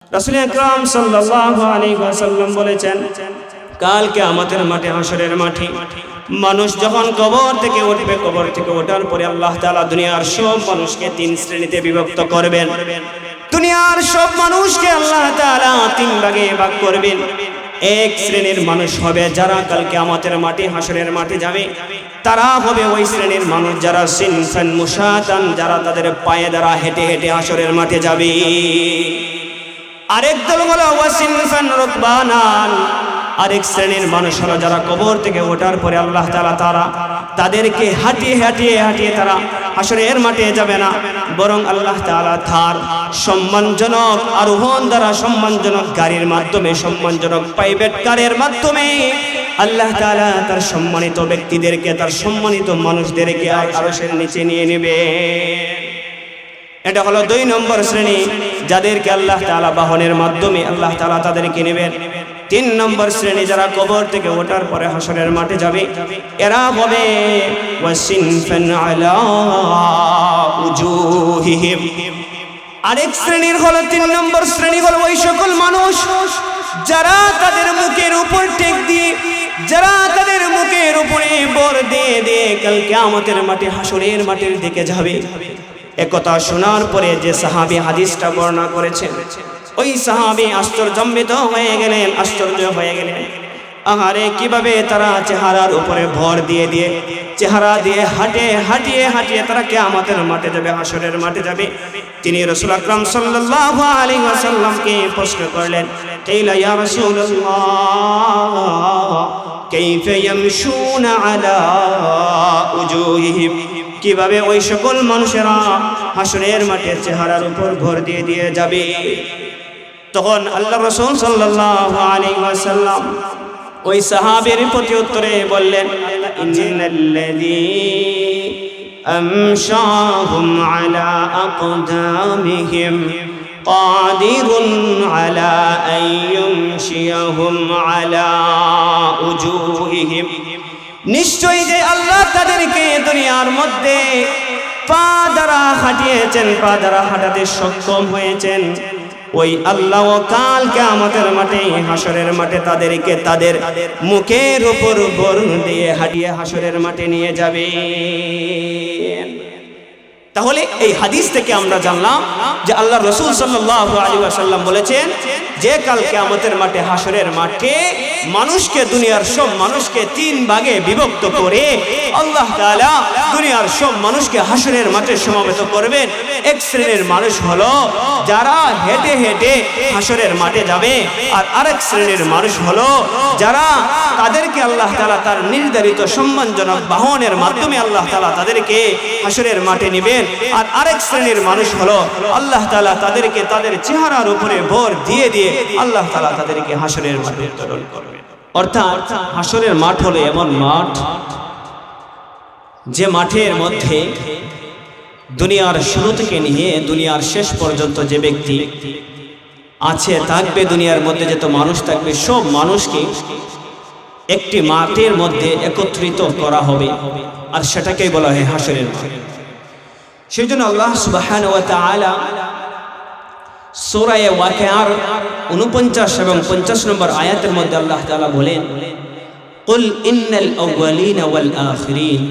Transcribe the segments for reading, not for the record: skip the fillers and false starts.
রাসূল আকরাম সাল্লাল্লাহু আলাইহি ওয়াসাল্লাম বলেছেন, কাল কিয়ামতের মাঠে, হাসরের মাঠে মানুষ যখন কবর থেকে উঠবে, কবর থেকে ওঠার পরে আল্লাহ তাআলা দুনিয়ার সব মানুষকে তিন শ্রেণীতে বিভক্ত করবেন। দুনিয়ার সব মানুষকে আল্লাহ তাআলা তিন ভাগে ভাগ করবেন। এক শ্রেণীর মানুষ হবে যারা কাল কিয়ামতের মাঠে, হাসরের মাঠে যাবে। তারা হবে ওই শ্রেণীর মানুষ যারা সিনফান মুশাতান, যারা তাদের পায়ে দ্বারা হেঁটে হেঁটে হাসরের মাঠে যাবে। আরেক দল হলো ওয়াসিনফান রুকবানান, আরেক শ্রেণীর মানুষ হলো যারা কবর থেকে ওঠার পরে আল্লাহ তাআলা তাদেরকে হাঁটিয়ে হাঁটিয়ে হাঁটিয়ে তারা হাসরের মাঠে যাবে না, বরং আল্লাহ তাআলা তার সম্মানজনক আরোহণ দ্বারা, সম্মানজনক গাড়ির মাধ্যমে, সম্মানজনক প্রাইভেট কারের মাধ্যমে আল্লাহ তাআলা তার সম্মানিত ব্যক্তিদেরকে, তার সম্মানিত মানুষদেরকে আরশের নিচে নিয়ে নেবে। এটা হলো 2 নম্বর শ্রেণী, যাদেরকে আল্লাহ তাআলা বাহনের মাধ্যমে আল্লাহ তাআলা তাদেরকে নেবেন। 3 নম্বর শ্রেণী যারা কবর থেকে ওঠার পরে হাসরের মাঠে যাবে, এরা হবে ওয়াসিনফান আলা উজুহিহিম। আরেক শ্রেণীর হলো 3 নম্বর শ্রেণী হলো ওই সকল মানুষ যারা তাদের মুখের উপর টেক দিয়ে, যারা তাদের মুখের উপরে বর দিয়ে দিয়ে কাল কিয়ামতের মাঠে, হাসরের মাঠের দিকে যাবে। একথা শোনার পরে যে সাহাবী হাদিসটা বর্ণনা করেছেন, ওই সাহাবী আশ্চর্যান্বিত হয়ে গেলেন, আশ্চর্য হয়ে গেলেন। আহারে, কিভাবে তারা চেহারার উপরে ভর দিয়ে দিয়ে, চেহারা দিয়ে হাঁটিয়ে হাঁটিয়ে তারা কিয়ামতের মাঠে যাবে, হাসরের মাঠে যাবে। তিনি রাসূল আকরাম সাল্লাল্লাহু আলাইহি ওয়াসাল্লামকে প্রশ্ন করলেন, কাইলা ইয়া রাসূলুল্লাহ কাইফা ইয়ামশুনা আলা উজুহিহিম, কিভাবে ওই সকল মানুষেরা হাসরের মাঠে চেহারার উপর ভর দিয়ে দিয়ে যাবে? তখন আল্লাহ রাসূল সাল্লাল্লাহু আলাইহি ওয়াসাল্লাম ওই সাহাবীর প্রতি উত্তরে বললেন, ইন্নাল্লাযী আমশাহুম আলা আকদামিহিম কাদিরুন আলা আইয়ুমশিয়াহুম আলা উজুহিহিম, নিশ্চয়ই যে আল্লাহ তাদেরকে দুনিয়ার মধ্যে পা দ্বারা হাঁটিয়েছেন, পা দ্বারা হাঁটাতে সক্ষম হয়েছেন, ওই আল্লাহ কাল কিয়ামতের মাঠে, হাসরের মাঠে তাদেরকে তাদের মুখের উপর ভর দিয়ে হাঁটিয়ে হাসরের মাঠে নিয়ে যাবে। তাহলে এই হাদিস থেকে আমরা জানলাম যে আল্লাহ রাসূল সাল্লাল্লাহু আলাইহি ওয়াসাল্লাম বলেছেন যে কাল কিয়ামতের মাঠে, হাসরের মাঠে মানুষকে, দুনিয়ার সব মানুষকে 3 ভাগে বিভক্ত করে আল্লাহ তাআলা দুনিয়ার সব মানুষকে হাসরের মাঠে সমবেত করবেন। এক শ্রেণীর মানুষ হলো যারা হেঁটে হেঁটে হাসরের মাঠে যাবে, আর আরেক শ্রেণীর মানুষ হলো যারা তাদেরকে আল্লাহ তাআলা তার নির্ধারিত সম্মানজনক বাহনের মাধ্যমে আল্লাহ তাআলা তাদেরকে হাসরের মাঠে নেবেন। আর আরেক শ্রেণীর মানুষ হলো আল্লাহ তাআলা তাদেরকে তাদের চেহারার উপরে ভর দিয়ে দিয়ে আল্লাহ তাআলা তাদেরকে হাসরের মাঠে উত্তোলন করবেন। অর্থাৎ হাসরের মাঠ হলো এমন মাঠ যে মাঠের মধ্যে দুনিয়ার শুরু থেকে নিয়ে দুনিয়ার শেষ পর্যন্ত যে ব্যক্তি আছে থাকবে, দুনিয়ার মধ্যে যত মানুষ থাকবে, সব মানুষকে একটি মাঠের মধ্যে একত্রিত করা হবে, আর সেটাকেই বলা হয় হাসরের মাঠ। সেই জন্য আল্লাহ সুবহানাহু ওয়া তাআলা সূরা ওয়াকিয়ার 49 এবং 50 নম্বর আয়াতের মধ্যে আল্লাহ তাআলা বলেন, কুল ইন্নাল আউয়ালিনা ওয়াল আখিরিন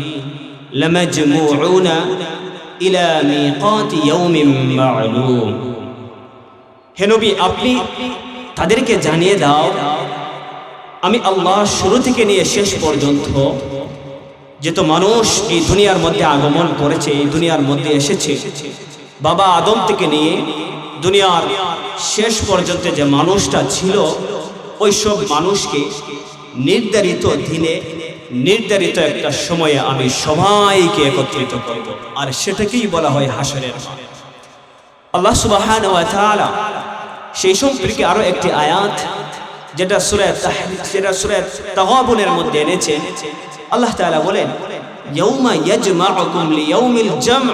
লামাজমুউনা ইলা মিকাতি ইয়াউমিন মা'লুম। হে নবী, আপনি তাদেরকে জানিয়ে দাও, আমি আল্লাহ শুরু থেকে নিয়ে শেষ পর্যন্ত যত মানুষ এই দুনিয়ার মধ্যে আগমন করেছে, এই দুনিয়ার মধ্যে এসেছে, বাবা আদম থেকে নিয়ে দুনিয়ার শেষ পর্যন্ত যে মানুষটা ছিল, ওই সব মানুষকে নির্ধারিত দিনে, নির্ধারিত একটা সময়ে আমি সবাইকে একত্রিত করব, আর সেটাকেই বলা হয় হাসরের মাঠ। আল্লাহ সুবহানাহু ওয়া তাআলা সেই সম্পর্কে আরো একটি আয়াত, যেটা সূরা তাগাবুনের মধ্যে এনেছেন। আল্লাহ তাআলা বলেন, ইয়াউমা ইয়াজমাউকুম লিয়াউমিল জাম'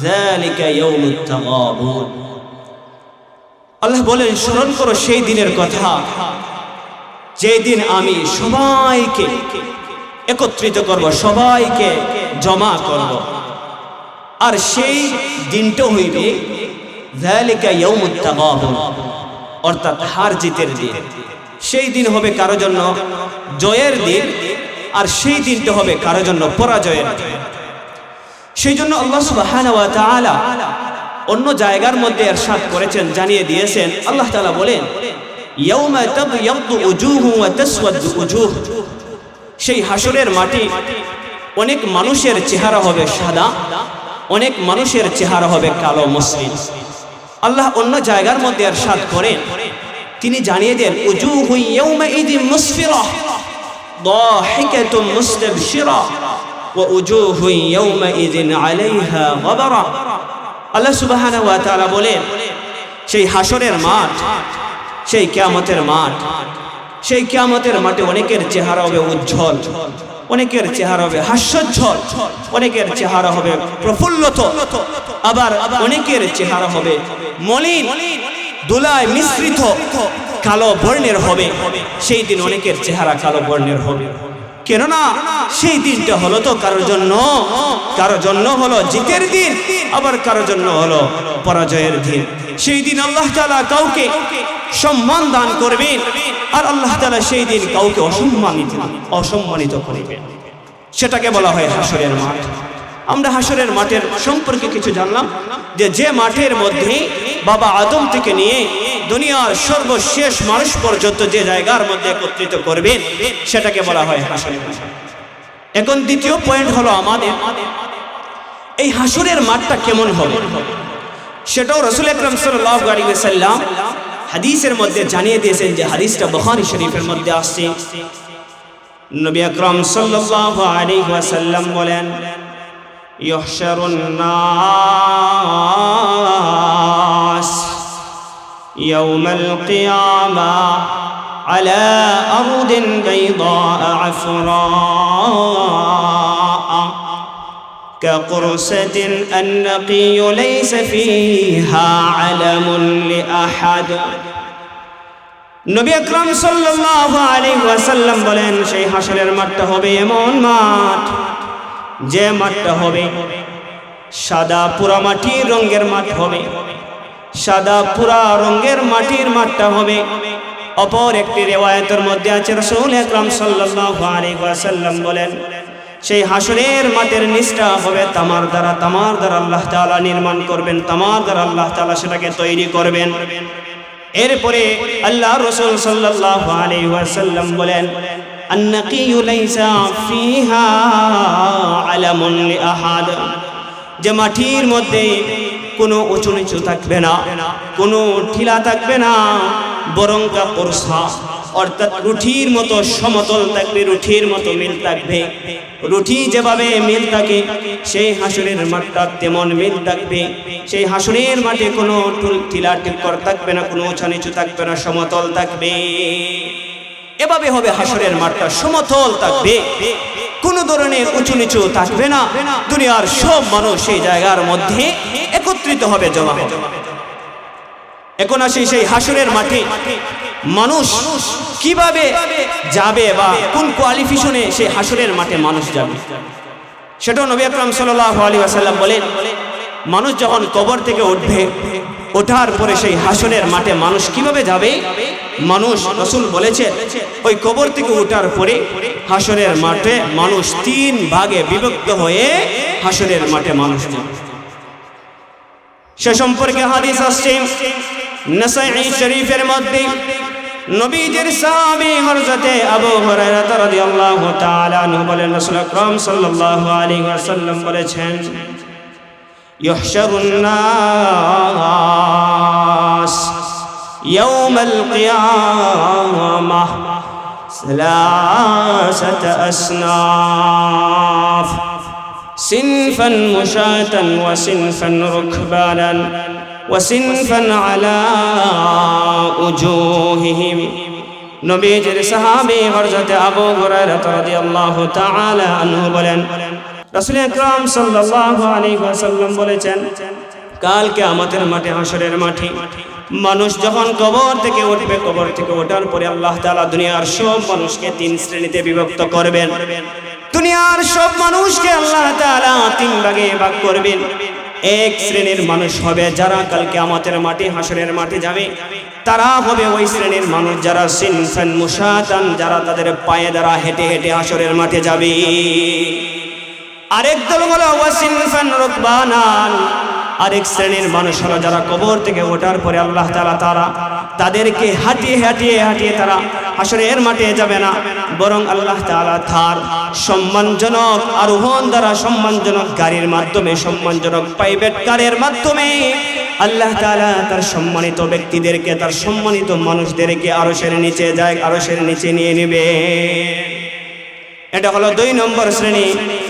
যালিকা ইয়াউমুত তাগাবুন। আল্লাহ বলেন, স্মরণ করো সেই দিনের কথা, যেই দিন আমি সবাইকে একত্রিত করব, সবাইকে জমা করব, আর সেই দিনটা হইবে যালিকা ইয়াউমুত তাগাবুন, অর্থাৎ হার জিতের দিন। সেই দিন হবে কারো জন্য জয়ের দিন, আর সেই দিনটা হবে কারো জন্য পরাজয়ের দিন। সেই জন্য আল্লাহ সুবহানাহু ওয়া তাআলা অন্য জায়গার মধ্যে ইরশাদ করেছেন, জানিয়ে দিয়েছেন। আল্লাহ তাআলা বলেন, ইয়াউমা তাবয়াদু উজুহু ওয়া তাসওয়াদু উজুহ। সেই হাসরের মাঠে অনেক মানুষের চেহারা হবে সাদা, অনেক মানুষের চেহারা হবে কালো মসৃণ। আল্লাহ অন্য জায়গার মধ্যে ইরশাদ করেন, তিনি জানিয়ে দেন, উজুহু ইয়াউমাইযিন মুসফিরাহ দাহিকাতুম মুস্তাবশিরা ওয়া উজুহু ইয়াউমাইযিন আলাইহা গাবারা। আল্লাহ সুবহানাহু ওয়া তাআলা বলেন, সেই হাসরের মাঠ, সেই কিয়ামতের মাঠ, সেই কিয়ামতের মাঠে অনেকের চেহারা হবে উজ্জ্বল, অনেকের চেহারা হবে হাস্যোজ্জ্বল, অনেকের চেহারা হবে প্রফুল্লত, আবার অনেকের চেহারা হবে মলিন, ধুলায় মিশ্রিত কালো বর্ণের হবে। সেই দিন অনেকের চেহারা কালো বর্ণের হবে। কেননা সেই দিনটা হলো তো কারোর জন্য হলো জিতের দিন, আবার কারোর জন্য হলো পরাজয়ের দিন। সেই দিন আল্লাহ তাআলা কাউকে সম্মান দান করবেন, আর আল্লাহ তাআলা সেই দিন কাউকে অসম্মানিত করবেন। সেটাকে বলা হয় হাসরের মাঠ। আমরা হাসরের মাঠের সম্পর্কে কিছু জানলাম, যে মাঠের মধ্যে বাবা আদম থেকে নিয়ে দুনিয়ার সর্বশেষ মানুষ পর্যন্ত যে জায়গার মধ্যে একত্রিত করবেন, সেটাকে বলা হয় হাসরের মাঠ। এখন দ্বিতীয় পয়েন্ট হলো আমাদের এই হাসরের মাঠটা কেমন হবে, সেটাও রাসূল আকরাম সাল্লাল্লাহু আলাইহি ওয়াসাল্লাম হাদিসের মধ্যে জানিয়ে দিয়েছেন। যে হাদিসটা বুখারী শরীফের মধ্যে আসছে, নবী আকরাম সাল্লাল্লাহু আলাইহি ওয়াসাল্লাম বলেন, ইহশারুন নাস ইয়াউমাল কিয়ামা আলা আরদিন বাইদা আফরা كقرصة النقي ليس فيها علم لأحد। নবী আকরাম সাল্লাল্লাহু আলাইহি ওয়াসাল্লাম বলেন, সেই হাসরের মাঠটা হবে এমন মাঠ, যে মাঠটা হবে সাদা পুরা মাটির রঙের মাঠ হবে, সাদা পুরা রঙের মাটির মাঠটা হবে। অপর একটি রিওয়ায়াতের মধ্যে আছে, রাসূল আকরাম সাল্লাল্লাহু আলাইহি ওয়াসাল্লাম বলেন, সেই হাসরের মাঠের নিচটা হবে তামার দ্বারা আল্লাহ তাআলা নির্মাণ করবেন, তামার দ্বারা আল্লাহ তাআলা সেটাকে তৈরি করবেন। এরপরে আল্লাহ রাসূল সাল্লাল্লাহু আলাইহি ওয়াসাল্লাম বলেন, আন-নাকিয়্যু লাইসা ফিহা আলামুন লিআহাদ। যে মাটির মধ্যে কোনো উঁচু নিচু থাকবে না, কোনো ঠিলা থাকবে না, বরং কাপড়সা, অর্থাৎ রুটির মতো সমতল থাকবে, রুটির মতো মিল থাকবে। রুটি যেভাবে মিল থাকে, সেই হাসরের মাঠটা তেমন মিল থাকবে। সেই হাসরের মাঠে কোনো ঠিলা টিক্কর থাকবে না, কোনো উঁচু নিচু থাকবে না, সমতল থাকবে। এভাবে হবে হাসরের মাঠটা, সমতল থাকবে, কোনো ধরনের উঁচু নিচু থাকবে না। দুনিয়ার সব মানুষ সেই জায়গার মধ্যে একত্রিত হবে, জমা হবে। এখন আসি সেই হাসরের মাঠে মানুষ কিভাবে যাবে, বা কোন কোয়ালিফিকেশনে সেই হাসরের মাঠে মানুষ যাবে, সেটাও নবী আকরাম সাল্লাল্লাহু আলাইহি ওয়াসাল্লাম বলেন, মানুষ যখন কবর থেকে উঠবে, ওঠার পরে সেই হাসরের মাঠে মানুষ কিভাবে যাবে। মানুষ, রাসূল বলেছেন, ওই কবর থেকে ওঠার পরে হাসরের মাঠে মানুষ 3 ভাগে বিভক্ত হয়ে হাসরের মাঠে মানুষ যাবে। সে সম্পর্কে হাদিস আসছে নাসাঈ শরীফের মধ্যে। নবীজির সাহাবী হযরতে আবু হুরায়রা রাদিয়াল্লাহু তাআলা আনহু বলেন, রাসূল আকরাম সাল্লাল্লাহু আলাইহি ওয়াসাল্লাম বলেছেন, ইহশারুন নাস ইয়াউমাল কিয়ামাহ সালাসাতা আসনাফ সিনফান মুশাতান ওয়া সিনফান রুকবানান وسنفا على وجوههم। নবীজির সাহাবী হযরত আবু হুরায়রা রাদিয়াল্লাহু তাআলা আনহু বলেন, রাসূল আকরাম সাল্লাল্লাহু আলাইহি ওয়াসাল্লাম বলেছেন, কাল কিয়ামতের মাঠে, হাসরের মাঠে মানুষ যখন কবর থেকে উঠবে, কবর থেকে ওঠার পরে আল্লাহ তাআলা দুনিয়ার সব মানুষকে 3 শ্রেণীতে বিভক্ত করবেন। দুনিয়ার সব মানুষকে আল্লাহ তাআলা 3 ভাগে ভাগ করবেন। এক শ্রেণীর মানুষ হবে যারা কাল কিয়ামতের মাঠে, হাসরের মাঠে যাবে। তারা হবে ওই শ্রেণীর মানুষ যারা সিনফান মুশাতান, যারা তাদের পায়ে দ্বারা হেঁটে হেঁটে হাসরের মাঠে যাবে। আরেক দল হলো ওয়াসিনফান রুকবানান, আরেক শ্রেণীর মানুষ হলো যারা কবর থেকে ওঠার পরে আল্লাহ তাআলা তাদেরকে হাঁটিয়ে হাঁটিয়ে হাঁটিয়ে তারা হাসরের মাঠে যাবে না, বরং আল্লাহ তাআলা তার সম্মানজনক আরোহণ দ্বারা, সম্মানজনক গাড়ির মাধ্যমে, সম্মানজনক প্রাইভেট কারের মাধ্যমে আল্লাহ তাআলা তার সম্মানিত ব্যক্তিদেরকে, তার সম্মানিত মানুষদেরকে আরশের নিচে যায়, আরশের নিচে নিয়ে নেবে। এটা হলো 2 নম্বর শ্রেণী,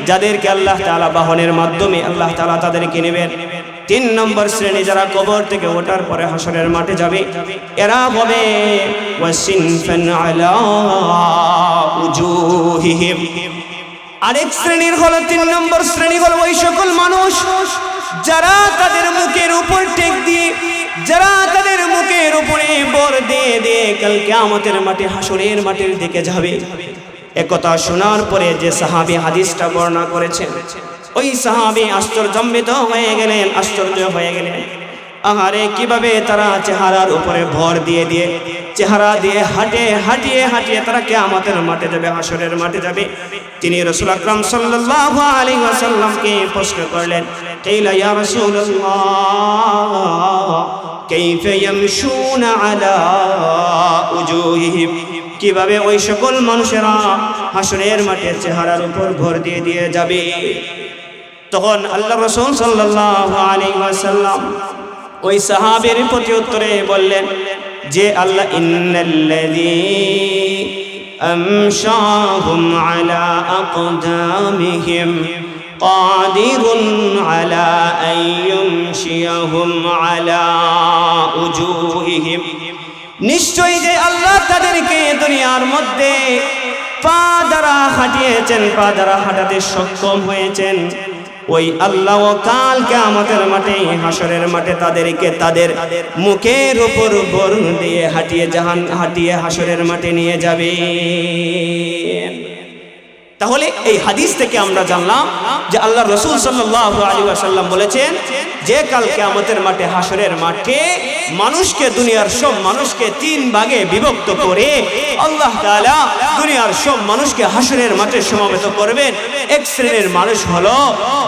যাদেরকে আল্লাহ তাআলা বাহনের মাধ্যমে আল্লাহ তাআলা তাদেরকে নেবেন। 3 নম্বর শ্রেণী যারা কবর থেকে ওঠার পরে হাসরের মাঠে যাবে, এরা হবে ওয়াসিনফান আলা উজুহিহিম। আরেক শ্রেণীর হলো 3 নম্বর শ্রেণী হলো ওই সকল মানুষ যারা তাদের মুখের উপর টেক দিয়ে, যারা তাদের মুখের উপরে বর দিয়ে দিয়ে কাল কিয়ামতের মাঠে হাসরের মাঠের দিকে যাবে। একথা শোনার পরে যে সাহাবী হাদিসটা বর্ণনা করেছেন, ওই সাহাবী আশ্চর্যান্বিত হয়ে গেলেন, আশ্চর্য হয়ে গেলেন। আহারে, কিভাবে তারা চেহারার উপরে ভর দিয়ে দিয়ে, চেহারা দিয়ে হাঁটিয়ে হাঁটিয়ে তারা কিয়ামতের মাঠে যাবে, হাসরের মাঠে যাবে। তিনি রাসূল আকরাম সাল্লাল্লাহু আলাইহি ওয়াসাল্লামকে প্রশ্ন করলেন, কাইলা ইয়া রাসূলুল্লাহ কাইফা ইয়ামশুনা আলা উজুহিহিম, কিভাবে ওই সকল মানুষেরা হাসরের মাঠে চেহারার উপর ভর দিয়ে দিয়ে যাবে। তখন আল্লাহ রাসূল সাল্লাল্লাহু আলাইহি ওয়াসাল্লাম ওই সাহাবীর প্রতি উত্তরে বললেন যে আল্লাহ ইন্নাল্লাযী আমশাহুম আলা আকদামিহিম কাদিরুন আলা আইয়ুমশিয়াহুম আলা উজুহিহিম, নিশ্চয়ই যে আল্লাহ তাদেরকে দুনিয়ার মধ্যে পা দ্বারা হাঁটিয়েছেন, পা দ্বারা হাঁটাতে সক্ষম হয়েছেন, ওই আল্লাহ কাল কিয়ামতের মাঠে হাসরের মাঠে তাদেরকে তাদের মুখের উপর ভর দিয়ে হাঁটিয়ে হাসরের মাঠে নিয়ে যাবে। তাহলে এই হাদিস থেকে আমরা জানলাম যে আল্লাহ রাসূল সাল্লাল্লাহু আলাইহি ওয়াসাল্লাম বলেছেন যে কাল কিয়ামতের মাঠে হাসরের মাঠে মানুষকে, দুনিয়ার সব মানুষকে 3 ভাগে বিভক্ত করে আল্লাহ তাআলা দুনিয়ার সব মানুষকে হাসরের মাঠে সমবেত করবেন। এক শ্রেণীর মানুষ হলো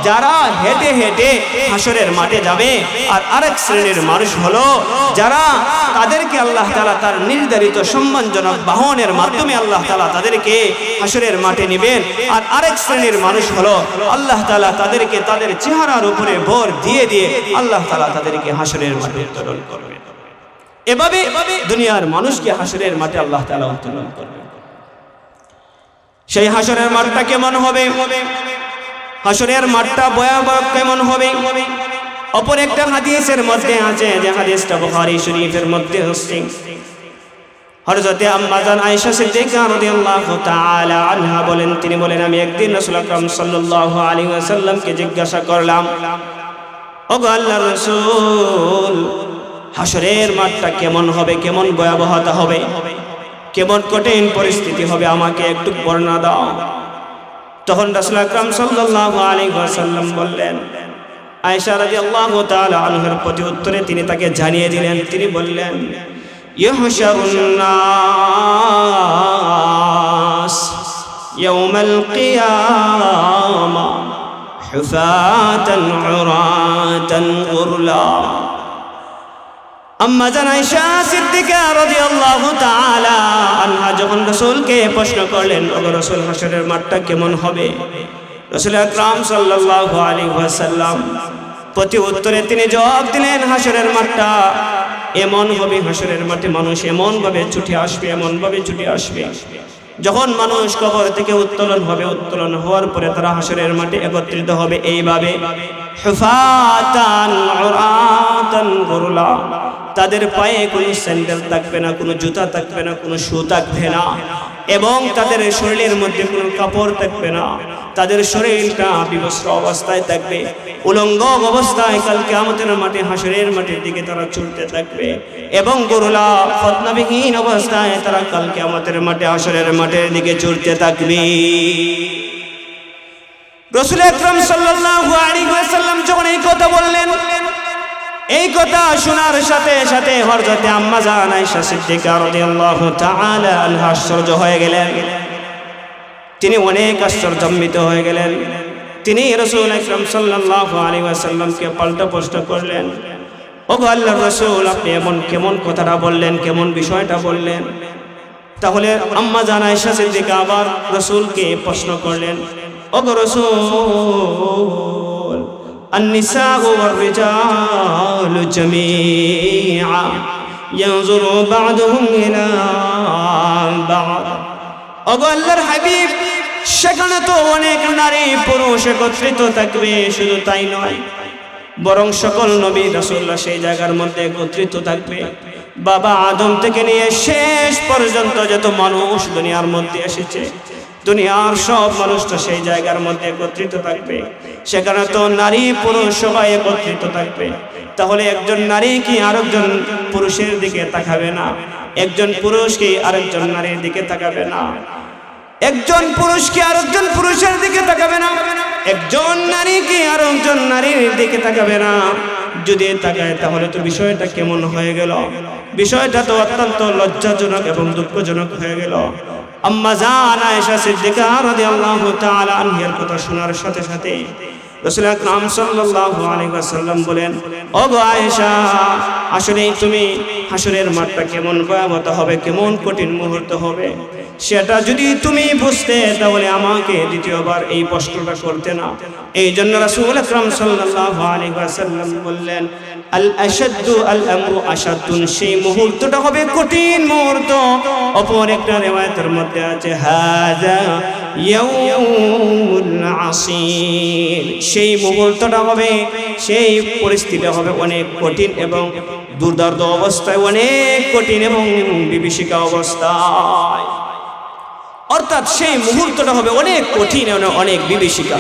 যারা হেঁটে হেঁটে হাসরের মাঠে যাবে, আর আরেক শ্রেণীর মানুষ হলো যারা তাদেরকে আল্লাহ তাআলা তার নির্ধারিত সম্মানজনক বাহনের মাধ্যমে আল্লাহ তাআলা তাদেরকে হাসরের মাঠে নেবেন। আর আরেক শ্রেণীর মানুষ হলো আল্লাহ তাআলা তাদেরকে তাদের চেহারার উপরে ভর দিয়ে দিয়ে আল্লাহ তাআলা তাদেরকে হাসরের মাঠে উত্তোলন করবেন। এভাবে দুনিয়ার মানুষকে হাসরের মাঠে আল্লাহ তাআলা উত্তোলন করবেন। সেই হাসরের মাঠটা কেমন হবে? হাসরের মাঠটা ভয়াবহ কেমন হবে? অপর একটা হাদিসের মধ্যে আছে, যে হাদিসটা বুখারী শরীফের মধ্যে আছে। হযরতে আম্মা জান আয়েশা সিদ্দিকা রাদিয়াল্লাহু তাআলা আনহা বলেন, তিনি বলেন আমি একদিন রাসূল আকরাম সাল্লাল্লাহু আলাইহি ওয়াসাল্লামকে জিজ্ঞাসা করলাম, ওগো আল্লাহর রাসূল, হাসরের মাঠটা কেমন হবে, কেমন ভয়াবহতা হবে, কেমন কঠিন পরিস্থিতি হবে, আমাকে একটু বর্ণনা দাও। তখন রাসূল আকরাম সাল্লাল্লাহু আলাইহি ওয়াসাল্লাম বললেন, আয়েশা রাদিয়াল্লাহু তাআলা আনহার প্রতি উত্তরে তিনি তাকে জানিয়ে দিলেন, তিনি বললেন, ইহশারুন নাস ইয়াউমাল কিয়ামা হুফাতান উরাতান গুরলা। আম্মা জান আয়েশা সিদ্দিকা রাদিয়াল্লাহু তাআলা আনহা যখন রাসূলকে প্রশ্ন করলেন, ওগো রাসূল, হাসরের মাঠটা কেমন হবে? রাসূল আকরাম সাল্লাল্লাহু আলাইহি ওয়াসাল্লাম প্রতি উত্তরে তিনি জবাব দিলেন, হাসরের মাঠটা এমন হবে, হাসরের মাঠে মানুষ এমন ভাবে ছুটে আসবে, এমন ভাবে ছুটে আসবে, যখন মানুষ কবর থেকে উত্তোলন হবে, উত্তোলন হওয়ার পরে তারা হাসরের মাঠে একত্রিত হবে এইভাবে, হুফাতান উরাতান গুরলা, তাদের পায়ে কোনো স্যান্ডেল থাকবে না, কোনো জুতা থাকবে না, কোনো শু থাকবে না, এবং তাদের শরীরের মধ্যে কোনো কাপড় থাকবে না, তাদের শরীরটা বিবস্ত্র অবস্থায় থাকবে, উলঙ্গ অবস্থায় কাল কিয়ামতের মাঠে হাসরের মাঠের দিকে তারা ছুটতে থাকবে, এবং গরুলা খতনাবিহীন অবস্থায় তারা কাল কিয়ামতের মাঠে হাসরের মাঠের দিকে ছুটতে থাকবে। রাসূল আকরাম সাল্লাল্লাহু আলাইহি ওয়াসাল্লাম যখন এই কথা বললেন, এই কথা শোনার সাথে সাথে হযরত আম্মা জান আয়েশা সিদ্দিকা রাদিয়াল্লাহু তাআলা আনহা আশ্চর্য হয়ে গেলেন। তিনি অনেক আশ্চর্যান্বিত হয়ে গেলেন। তিনি রাসূল আকরাম সাল্লাল্লাহু আলাইহি ওয়াসাল্লামকে পাল্টা প্রশ্ন করলেন, ওগো আল্লাহর রাসূল, আপনি এমন কেমন কথাটা বললেন, কেমন বিষয়টা বললেন? তাহলে আম্মা জান আয়েশা সিদ্দিকা আবার রাসূলকে প্রশ্ন করলেন, ওগো রাসূল, النساء والرجال جميعا ينظر بعضهم إلى بعض। ওগো আল্লাহর হাবিব, সেখানে তো অনেক নারী পুরুষ একত্রিত থাকবে, শুধু তাই নয় বরং সকল নবী রাসূলরা সেই জায়গার মধ্যে একত্রিত থাকবে। বাবা আদম থেকে নিয়ে শেষ পর্যন্ত যত মানুষ দুনিয়ার মধ্যে এসেছে, দুনিয়ার সব মানুষটা সেই জায়গার মধ্যে একত্রিত থাকবে। সেখানে তো নারী পুরুষ সবাই একত্রিত থাকবে। তাহলে একজন নারী কি আরেকজন পুরুষের দিকে তাকাবে না? একজন পুরুষ কি আরেকজন নারীর দিকে তাকাবে না? একজন পুরুষ কি আরেকজন পুরুষের দিকে তাকাবে না? একজন নারী কি আরেকজন নারীর দিকে তাকাবে না? যদি তাকায় তাহলে তো বিষয়টা কেমন হয়ে গেল? বিষয়টা তো অত্যন্ত লজ্জাজনক এবং দুঃখজনক হয়ে গেল। আম্মা জান আয়েশা সিদ্দিকা রাদিয়াল্লাহু তাআলা আনহার কথা শোনার সাথে সাথে রাসূল আকরাম সাল্লাল্লাহু আলাইহি ওয়াসাল্লাম বলেন, ওগো আয়েশা, আসলে তুমি হাসরের মাঠটা কেমন ভয়াবহ হবে, কেমন কঠিন মুহূর্ত হবে, সেটা যদি তুমি বুঝতে তাহলে আমাকে দ্বিতীয়বার এই প্রশ্নটা করতে না। এই জন্য রাসূল আকরাম সাল্লাল্লাহু আলাইহি ওয়াসাল্লাম বললেন, আল আশাদ্দু আল আমরু আশাদ্দুন, সেই মুহূর্তটা হবে কঠিন মুহূর্ত। অপর একটা রিওয়ায়াতের মধ্যে আছে হাযা ইয়াউমুল আসীর, সেই মুহূর্তটা হবে, সেই পরিস্থিতি হবে অনেক কঠিন এবং দুর্দান্ত অবস্থায়, অনেক কঠিন এবং বিভীষিকা অবস্থায়। অর্থাৎ সেই মুহূর্তটা হবে অনেক কঠিন এবং অনেক বিভীষিকা।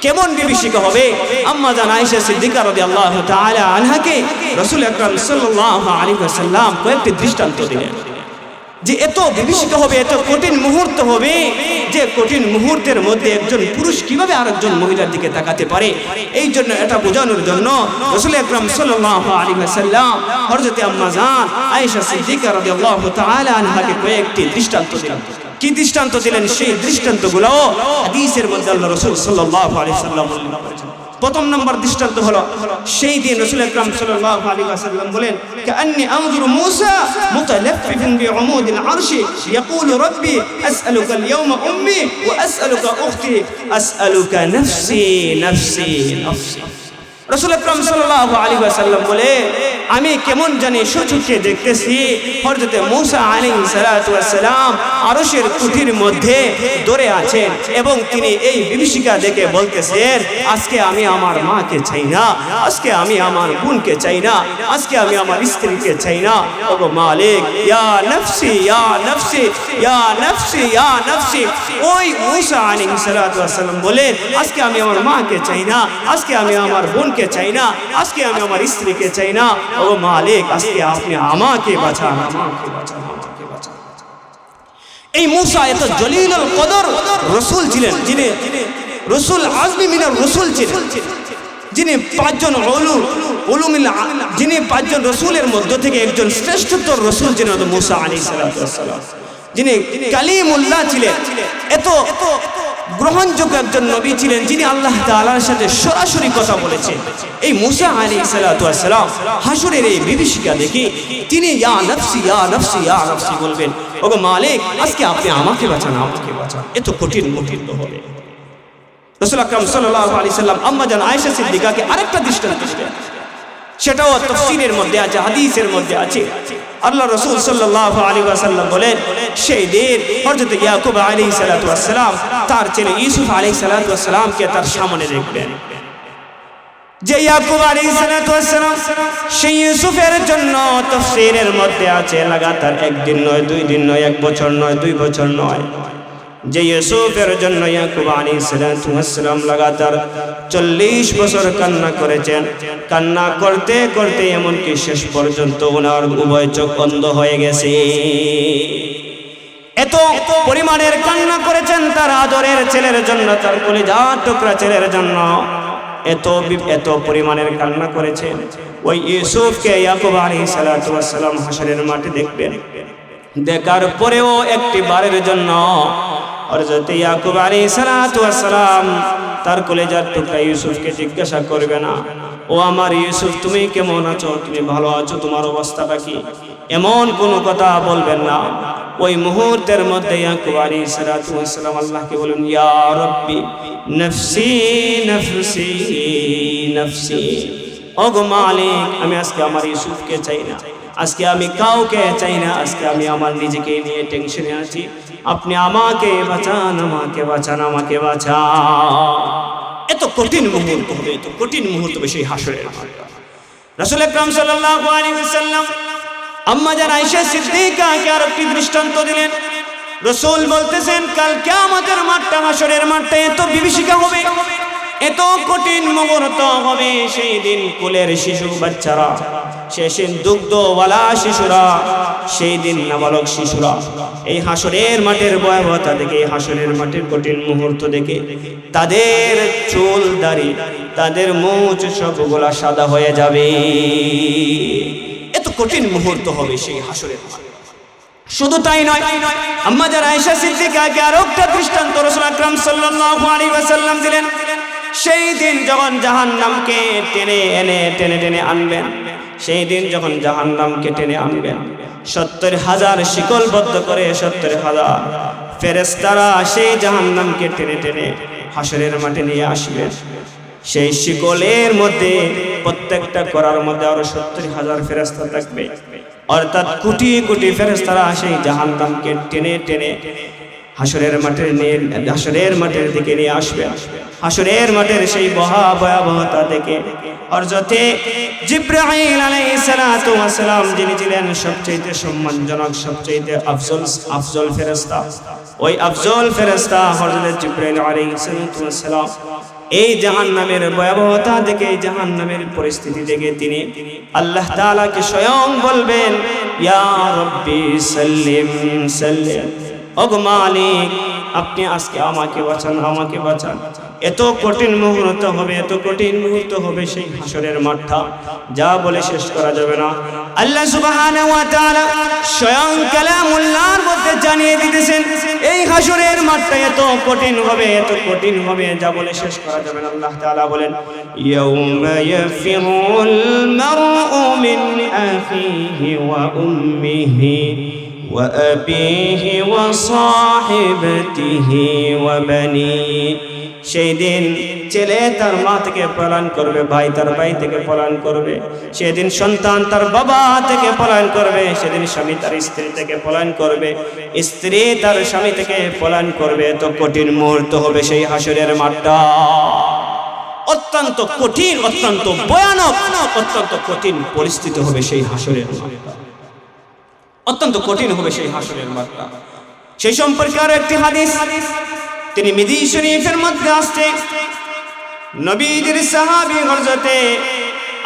কেমন বিভীষিকা হবে? আম্মা জান আয়েশা সিদ্দিকা রাদিয়াল্লাহু তাআলা আনহাকে রাসূল আকরাম সাল্লাল্লাহু আলাইহি ওয়াসাল্লাম কয়েকটি দৃষ্টান্ত দিলেন যে এত বিভীষিকা হবে, এত কঠিন মুহূর্ত হবে, যে কঠিন মুহূর্তের মধ্যে একজন পুরুষ কিভাবে আরেকজন মহিলার দিকে তাকাতে পারে। এই জন্য এটা বোঝানোর জন্য রাসূল আকরাম সাল্লাল্লাহু আলাইহি ওয়াসাল্লাম হযরত আম্মা জান আয়েশা সিদ্দিকা রাদিয়াল্লাহু তাআলা আনহাকে কয়েকটি দৃষ্টান্ত দিলেন। কি দৃষ্টান্ত দিলেন? সেই দৃষ্টান্তগুলো হাদিসের মধ্যে আল্লাহ রাসূল সাল্লাল্লাহু আলাইহি ওয়াসাল্লাম বলেন। প্রথম নম্বর দৃষ্টান্ত হলো সেই দিন রাসূল আকরাম সাল্লাল্লাহু আলাইহি ওয়াসাল্লাম বলেন, কাআন্নী আনজুরু মূসা মুতালাফফিফুন বিউমুদিল আরশি ইয়াকুলু রাব্বি আসআলুকা আল-ইয়াওমা উম্মি ওয়া আসআলুকা উখতি আসআলুকা নাফসি নাফসি নাফসি। রাসূল আকরাম সাল্লাল্লাহু আলাইহি ওয়াসাল্লাম বলে, আমি কেমন জানি সুচক্ষে দেখতেছি হযরত মূসা আলাইহিস সালাতু ওয়াস সালাম আরশের কুঠির মধ্যে ধরে আছেন এবং তিনি এই বিভীষিকা দেখে বলতেছেন, আজকে আমি আমার মাকে চাই না, আজকে আমি আমার বোনকে চাই না, আজকে আমি আমার স্ত্রীকে চাই না। ওগো মালিক, ইয়া নফসি ইয়া নফসি ইয়া নফসি ইয়া নফসি। ওই মূসা আলাইহিস সালাতু ওয়াস সালাম বলেন, আজকে আমি আমার মাকে চাই না, আজকে আমি আমার বোনকে চাই না, আজকে আমি আমার স্ত্রীকে চাই না। ও মালিক, আজকে আপনি আমাকে বাঁচান, আমাকে বাঁচান, আমাকে বাঁচান। এই মূসা এত জলিলুল কদর রাসূল ছিলেন, যিনি রাসূল আজমি মিনার রাসূল ছিলেন, যিনি পাঁচজন যিনি পাঁচজন রাসূলের মধ্যে থেকে একজন শ্রেষ্ঠতর রাসূল ছিলেন মূসা আলাইহিস সালাম, যিনি কালিমুল্লাহ ছিলেন। এত গ্রহণযোগ্য একজন নবী ছিলেন, যিনি আল্লাহ তাআলার সাথে সরাসরি কথা বলেছেন। এই মূসা আলাইহিস সালাম হাসরের এই বিভীষিকা দেখে তিনি ইয়া নফসি ইয়া নফসি ইয়া নফসি বলবেন, ওগো মালিক, আজকে আপনি আমাকে বাঁচান, আমাকে বাঁচান। এত কঠিন মুহূর্ত হবে। রাসূল আকরাম সাল্লাল্লাহু আলাইহি সাল্লাম আম্মা জান আয়েশা সিদ্দিকাকে আরেকটা দৃষ্টান্ত দিলেন, সেটাও তাফসীরের মধ্যে আছে, হাদিসের মধ্যে আছে। আল্লাহ রাসূল সাল্লাল্লাহু আলাইহি ওয়াসাল্লাম বলেন, সেই দিন হযরত ইয়াকুব আলাইহিস সালাতু ওয়াস সালাম তার ছেলে ইউসুফ আলাইহিস সালাতু ওয়াস সালামকে তার সামনে দেখবেন। যে ইয়াকুব আলাইহিস সালাতু ওয়াস সালাম সেই ইউসুফের জন্য তাফসীরের মধ্যে আছে লাগাতার একদিন নয়, দুই দিন নয়, এক বছর নয়, 2 বছর নয়, যে ইউসুফের জন্য ইয়াকুব আলাইহিস সালাতু ওয়াস সালাম লাগাতার 40 বছর কান্না করেছেন। কান্না করতে করতে এমনকি শেষ পর্যন্ত ওনার উভয় চোখ অন্ধ হয়ে গেছে। এত পরিমাণের কান্না করেছেন তার আদরের ছেলের জন্য, তার কলিজার টুকরা ছেলের জন্য। এত পরিমাণের কান্না করেছেন। ওই ইউসুফকে ইয়াকুব আলাইহিস সালাতু ওয়াস সালাম হাসরের মাঠে দেখবেন, দেখার পরেও একটি বারের জন্য হযরত ইয়াকুব আলাইহিস সালাতু ওয়াস সালাম তার কলেজার টুকরা ইউসুফকে জিজ্ঞাসা করবে না, ও আমার ইউসুফ তুমি কেমন আছো, তুমি ভালো আছো, তোমার অবস্থাটা কি, এমন কোনো কথা বলবেন না। ওই মুহূর্তের মধ্যে ইয়াকুব আলাইহিস সালাতু ওয়াস সালাম আল্লাহকে বলেন, ইয়া রাব্বি নফসি নফসি নফসি, ওগো মালিক আমি আজকে আমার ইউসুফকে চাই না, আজকে আমি কাউকে চাই না, আজকে আমি আমার নিজেকে নিয়ে টেনশনে আছি, আপনি আমাকে বাঁচান, আমাকে বাঁচান, আমাকে বাঁচান। এত কঠিন মুহূর্ত হবে, এত কঠিন মুহূর্ত হবে সেই হাসরের মাঠ। রাসূল আকরাম সাল্লাল্লাহু আলাইহি ওয়াসাল্লাম আম্মা জান আয়েশা সিদ্দিকাকে আরেকটি দৃষ্টান্ত দিলেন। রাসূল বলতেছেন কাল কিয়ামতের মাঠটা, হাসরের মাঠটা এত বিভীষিকা হবে, এত কঠিন মুহূর্ত হবে, সেই দিন কোলের শিশু বাচ্চারা, সেই দিন দুগ্ধওয়ালা শিশুরা, সেই দিন নাবালক শিশুরা এই হাসরের মাঠের ভয়াবহতা দেখে, হাসরের মাঠের কঠিন মুহূর্ত দেখে তাদের চুল দাড়ি, তাদের মুখ সবগুলা সাদা হয়ে যাবে। এত কঠিন মুহূর্ত হবে সেই হাসরের মাঠ। শুধু তাই নয়, আম্মা জান আয়েশা সিদ্দিকাকে আরো একটা দৃষ্টান্ত রাসূল আকরাম সাল্লাল্লাহু আলাইহি ওয়াসাল্লাম দিলেন। সেই দিন যখন জাহান্নামকে টেনে টেনে আনবেন, সেই দিন যখন জাহান্নামকে টেনে আনবেন, ৭০,০০০ শিকলবদ্ধ করে ৭০,০০০ ফেরেশতারা সেই জাহান্নামকে টেনে টেনে হাসরের মাঠে নিয়ে আসবেন। সেই শিকলের মধ্যে প্রত্যেকটা করার মধ্যে আরো ৭০,০০০ ফেরেশতা থাকবে, অর্থাৎ কোটি কোটি ফেরেশতারা সেই জাহান্নামকে টেনে টেনে হাসরের মাঠের দিকে নিয়ে আসবে। হাসরের মাঠের সেই ভয়াবহতা দেখে হযরতে জিবরাইল আলাইহিস সালাতু ওয়াস সালাম, যিনি ছিলেন সবচেয়ে সম্মানজনক, সবচেয়ে আফজল ফেরেশতা, ওই আফজল ফেরেশতা হযরত জিবরাইল আলাইহিস সালাতু ওয়াস সালাম এই জাহান্নামের ভয়াবহতা দেখে, এই জাহান্নামের পরিস্থিতি দেখে তিনি আল্লাহ তাআলাকে স্বয়ং বলবেন, ইয়া রাব্বি সাল্লিম সাল্লিম, ওগো মালিক আপনি আজকে আমাকে বাঁচান, আমাকে বাঁচান। এত কঠিন মুহূর্ত হবে, এত কঠিন মুহূর্ত হবে সেই হাসরের মাঠটা, যা বলে শেষ করা যাবে না। আল্লাহ সুবহানাহু ওয়া তাআলা স্বয়ং কালামুল্লাহর মধ্যে জানিয়ে দিতেছেন এই হাসরের মাঠটা এত কঠিন হবে, এত কঠিন হবে, যা বলে শেষ করা যাবে না। আল্লাহ তাআলা বলেন, ইয়াউমা ইয়াফিরুল মারউ মিন আখিহি ওয়া উম্মিহি وأبيه وصاحبته وبنيه, সেই দিন ছেলে তার মা থেকে পলায়ন করবে, ভাই তার ভাই থেকে পলায়ন করবে, সেদিন সন্তান তার বাবা থেকে পলায়ন করবে, সেদিন স্বামী তার স্ত্রী থেকে পলায়ন করবে, স্ত্রী তার স্বামী থেকে পলায়ন করবে। এত কঠিন মুহূর্ত হবে সেই হাসরের মাঠটা, অত্যন্ত কঠিন, অত্যন্ত ভয়ানক, অত্যন্ত কঠিন পরিস্থিতি হবে সেই হাসরের মাঠটা, অত্যন্ত কঠিন হবে সেই হাসরের মাঠটা। সেই সম্পর্কে আরো একটি হাদিস তিনি মিজি শরীফের মধ্যে আসছে। নবীজির সাহাবী হযরতে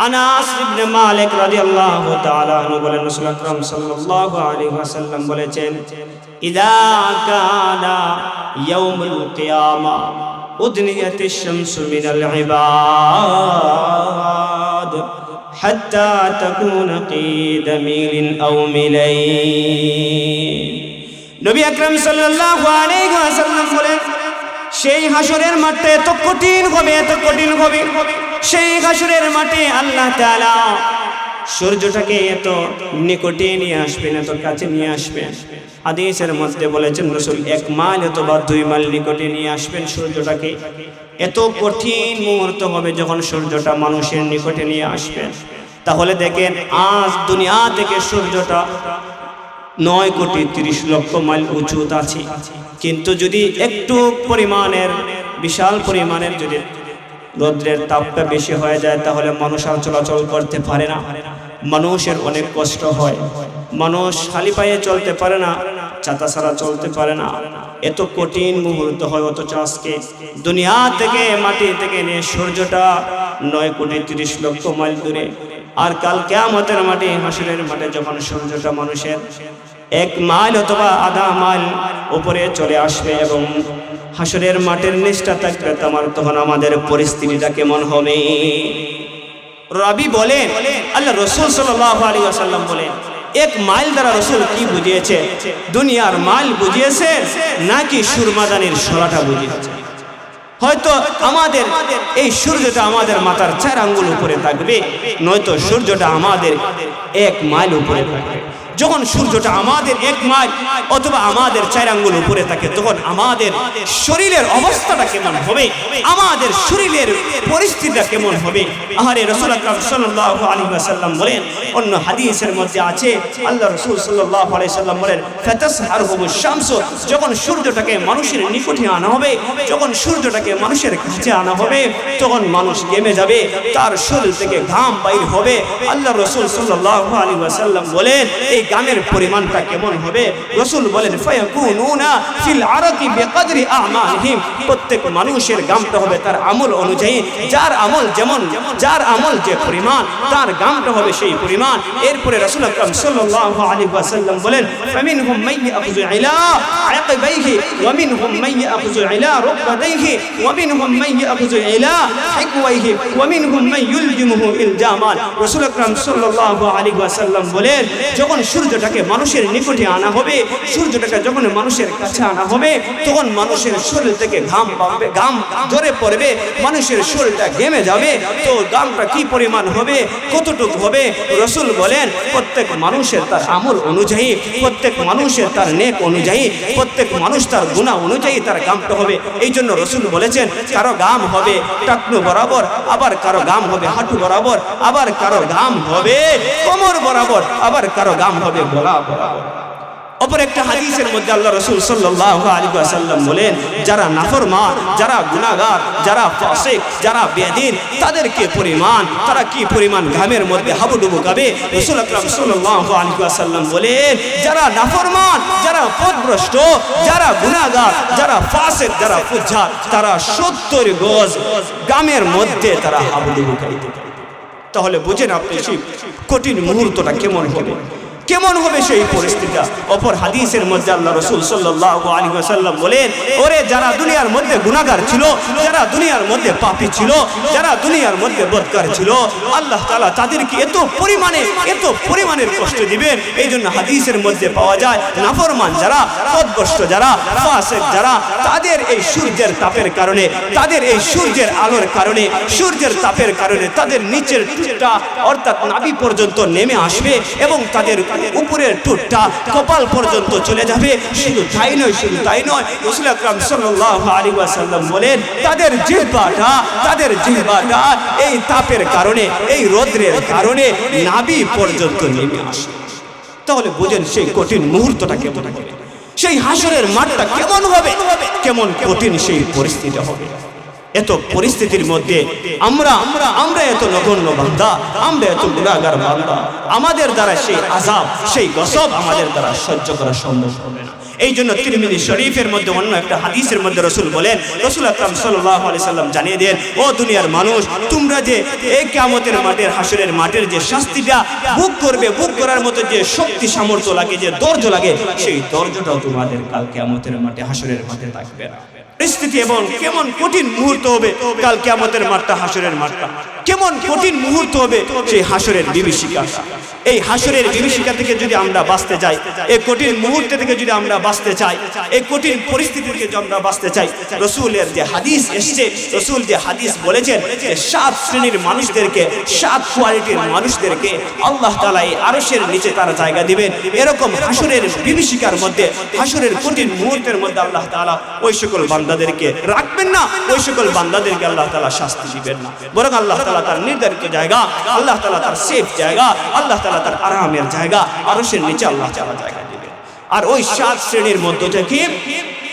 আনাস ইবনে মালিক রাদিয়াল্লাহু তাআলা আনহু বলেন, রাসূল আকরাম সাল্লাল্লাহু আলাইহি ওয়াসাল্লাম বলেছেন, ইযা কানা ইয়াউমুল কিয়ামা উদনিয়াতিশ শামসু মিনাল ইবাদ হাত্তা তাকুনা কিদা মিলিন আও মিলাইন। নবী আকরাম সাল্লাল্লাহু আলাইহি ওয়াসাল্লাম বলেন, সেই হাসরের মাঠে এত কঠিন হবে, এত কঠিন হবে, সেই হাসরের মাঠে আল্লাহ তাআলা সূর্যটাকে এত নিকটে নিয়ে আসবেন, এত কাছে নিয়ে আসবেন। হাদিসের মধ্যে বলেছেন রাসূল 1 মাইল অথবা 2 মাইল নিকটে নিয়ে আসবেন সূর্যটাকে। এত কঠিন মুহূর্ত হবে যখন সূর্যটা মানুষের নিকটে নিয়ে আসবেন। তাহলে দেখেন আজ দুনিয়া থেকে সূর্যটা 9,30,00,000 মাইল উঁচুতে আছে, কিন্তু যদি একটু পরিমাণের, বিশাল পরিমাণের যদি রৌদ্রের তাপটা বেশি হয়ে যায়, তাহলে মানুষ আর চলাচল করতে পারে না, মানুষের অনেক কষ্ট হয়, মানুষ খালি পায়ে চলতে পারে না, ছাতা ছাড়া চলতে পারে না। এত কঠিন মুহূর্ত হয়, অথচ আজকে দুনিয়া থেকে, মাটি থেকে নিয়ে সূর্যটা 9,30,00,000 মাইল দূরে। আর কাল কিয়ামতের মাঠে, হাসরের মাঠে যখন সূর্যটা মানুষের 1 মাইল অথবা আধা মাইল উপরে চলে আসবে এবং হাসরের মাঠের নিচটা থাকবে তখন আমাদের পরিস্থিতিটা কেমন হবে? রাবি বলেন, আল্লাহ রাসূল সাল্লাল্লাহু আলাইহি ওয়াসাল্লাম বলেন, এক মাইল দ্বারা রাসূল কি বুঝিয়েছে? দুনিয়ার মাইল বুঝিয়েছে নাকি সুরমাদানির শোলাটা বুঝিয়েছে? হয়তো আমাদের এই সূর্যটা আমাদের মাথার 4 আঙ্গুল উপরে থাকবে, নয়তো সূর্যটা আমাদের 1 মাইল উপরে থাকবে। যখন সূর্যটা আমাদের 1 মাইল অথবা আমাদের 4 আঙ্গুল উপরে থাকে, তখন আমাদের শরীরের অবস্থাটা কেমন হবে? আমাদের শরীরের পরিস্থিতিটা কেমন হবে? আহারে রাসূল আকরাম সাল্লাল্লাহু আলাইহি ওয়াসাল্লাম বলেন, অন্য হাদিসের মধ্যে আছে, আল্লাহ রাসূল সাল্লাল্লাহু আলাইহি ওয়াসাল্লাম বলেন, ফাতাসহারুহুমুশ শামসু, যখন সূর্যটাকে মানুষের নিকটে আনা হবে, যখন সূর্যটাকে মানুষের কাছে আনা হবে, তখন মানুষ ঘেমে যাবে, তার শরীর থেকে ঘাম বাইর হবে। আল্লাহ রাসূল সাল্লাল্লাহু আলাইহি ওয়াসাল্লাম বলেন, এই ঘামের পরিমাণটা কেমন হবে? রাসূল বলেন, ফায়াকুনুনা ফিল আরাকি বিকদরি আমালিহিম, প্রত্যেক মানুষের ঘামটা হবে তার আমল অনুযায়ী, যার আমল যেমন, যার আমল যে পরিমাণ, তার ঘামটা হবে সেই পরিমাণ। এরপরে রাসূল আকরাম সাল্লাল্লাহু আলাইহি ওয়াসাল্লাম বলেন, ফামিনহুম মান ইয়াখযু ইলা আকিবাইহি ওয়া মিনহুম মান ইয়াখযু ইলা রুকবাতাইহি ওয়া মিনহুম মান ইয়াখযু ইলা হিকওয়াইহি ওয়া মিনহুম মান ইউলজিমুহু ইলজামান। রাসূল আকরাম সাল্লাল্লাহু আলাইহি ওয়াসাল্লাম বলেন, যখন সূর্যটাকে মানুষের নিকটে আনা হবে, সূর্যটাকে যখন মানুষের কাছে আনা হবে, তখন মানুষের শরীর থেকে ঘাম পাবে, ঘাম ঝরে পড়বে, মানুষের শরীরটা ঘেমে যাবে। তো ঘামটা কি পরিমাণ হবে, কতটুকু হবে? রাসূল বলেন, প্রত্যেক মানুষের তার আমল অনুযায়ী, প্রত্যেক মানুষের তার নেক অনুযায়ী, প্রত্যেক মানুষ তার গুনাহ অনুযায়ী তার ঘামটা হবে। এই জন্য রাসূল বলেছেন, কারো ঘাম হবে টাকনু বরাবর, আবার কারো ঘাম হবে হাঁটু বরাবর, আবার কারো ঘাম হবে কোমর বরাবর, আবার কারো ঘাম হবে গলা বরাবর। অপর একটা হাদিসের মধ্যে আল্লাহ রাসূল সাল্লাল্লাহু আলাইহি ওয়াসাল্লাম বলেন, যারা নাফরমান, যারা গুনাহগার, যারা ফাসিক, যারা বেদিন, তাদের কি পরিমাণ, তারা কি পরিমাণ ঘামের মধ্যে হাবুডুবু খাবে? রাসূল আকরাম সাল্লাল্লাহু আলাইহি ওয়াসাল্লাম বলেন, যারা নাফরমান, যারা পথভ্রষ্ট, যারা গুনাহগার, যারা ফাসিক, যারা ফুজ্জার, তারা 70 গজ ঘামের মধ্যে তারা হাবুডুবু খাইতে। তাহলে বুঝেন আপনি সেই কঠিন মুহূর্তটা কেমন হবে, কেমন হবে সেই পরিস্থিতিটা। অপর হাদিসের মধ্যে আল্লাহ রাসূল সাল্লাল্লাহু আলাইহি ওয়াসাল্লাম বলেন, ওরে যারা দুনিয়ার মধ্যে গুনাহগার ছিল, যারা দুনিয়ার মধ্যে পাপী ছিল, যারা দুনিয়ার মধ্যে বদকার ছিল, আল্লাহ তাআলা তাদেরকে এত পরিমাণের কষ্ট দিবেন। এই জন্য হাদিসের মধ্যে পাওয়া যায়, নাফরমান যারা, পথভ্রষ্ট যারা, ফাসিক যারা, তাদের এই সূর্যের তাপের কারণে, তাদের এই সূর্যের আলোর কারণে, সূর্যের তাপের কারণে তাদের নিচের টুকটা অর্থাৎ নাভি পর্যন্ত নেমে আসবে এবং তাদের উপরের টুটটা কপাল পর্যন্ত চলে যাবে। শুধু তাই নয়, রাসূল আকরাম সাল্লাল্লাহু আলাইহি ওয়াসাল্লাম বলেন, তাদের জিহ্বাটা এই তাপের কারণে, এই রৌদ্রের কারণে নাভি পর্যন্ত নেমে আসে। তাহলে বুঝেন সেই কঠিন মুহূর্তটা কেমন হবে, সেই হাসরের মাঠটা কেমন হবে, কেমন কঠিন সেই পরিস্থিতি হবে। এত পরিস্থিতির মধ্যে আমরা এত নগণ্য বান্দা, আমরা এত গুনাহগার বান্দা, আমাদের দ্বারা সেই আযাব, সেই গজব আমাদের দ্বারা সহ্য করা সম্ভব হবে না। এই জন্য তিরমিজি শরীফের মধ্যে অন্য একটা হাদিসের মধ্যে রাসূল বলেন, রাসূল আকরাম সাল্লাল্লাহু আলাইহি সাল্লাম জানিয়ে দেন, ও দুনিয়ার মানুষ, তোমরা যে এই কিয়ামতের মাঠের, হাসরের মাঠের যে শাস্তিটা ভোগ করবে, ভোগ করার মতো যে শক্তি সামর্থ্য লাগে, যে ধৈর্য লাগে, সেই ধৈর্যটাও তোমাদের কাল কিয়ামতের মাঠে, হাসরের মাঠে থাকবে না। পরিস্থিতি এবং কেমন কঠিন মুহূর্ত হবে কাল কিয়ামতের মাঠটা, হাসরের মাঠটা কেমন কঠিন মুহূর্ত হবে, সেই হাসরের বিভীষিকা। এই হাসরের বিভীষিকা থেকে যদি আমরা বাঁচতে চাই, এই কঠিন মুহূর্ত থেকে যদি আমরা বাঁচতে চাই, এই কঠিন পরিস্থিতি থেকে যদি আমরা বাঁচতে চাই, রাসূলের যে হাদিস এসেছে, রাসূল যে হাদিস বলেছেন যে 7 শ্রেণীর মানুষদেরকে, 7 কোয়ালিটির মানুষদেরকে আল্লাহ তাআলা এই আরশের নিচে তার জায়গা দিবেন। এরকম হাসরের বিভীষিকার মধ্যে, হাসরের কঠিন মুহূর্তের মধ্যে আল্লাহ তাআলা ওই সকল বান্দাদেরকে রাখবেন না, ওই সকল বান্দাদেরকে আল্লাহ তাআলা শাস্তি দিবেন না, বরং আল্লাহ তাআলা তার নির্ধারিত জায়গা, আল্লাহ তাআলা তার সেফ জায়গা, আল্লাহ তাআলা তার আরামের জায়গা, আরশের নিচে আল্লাহ তাআলা জায়গা দিবেন। আর ওই 7 শ্রেণীর মধ্যে থেকে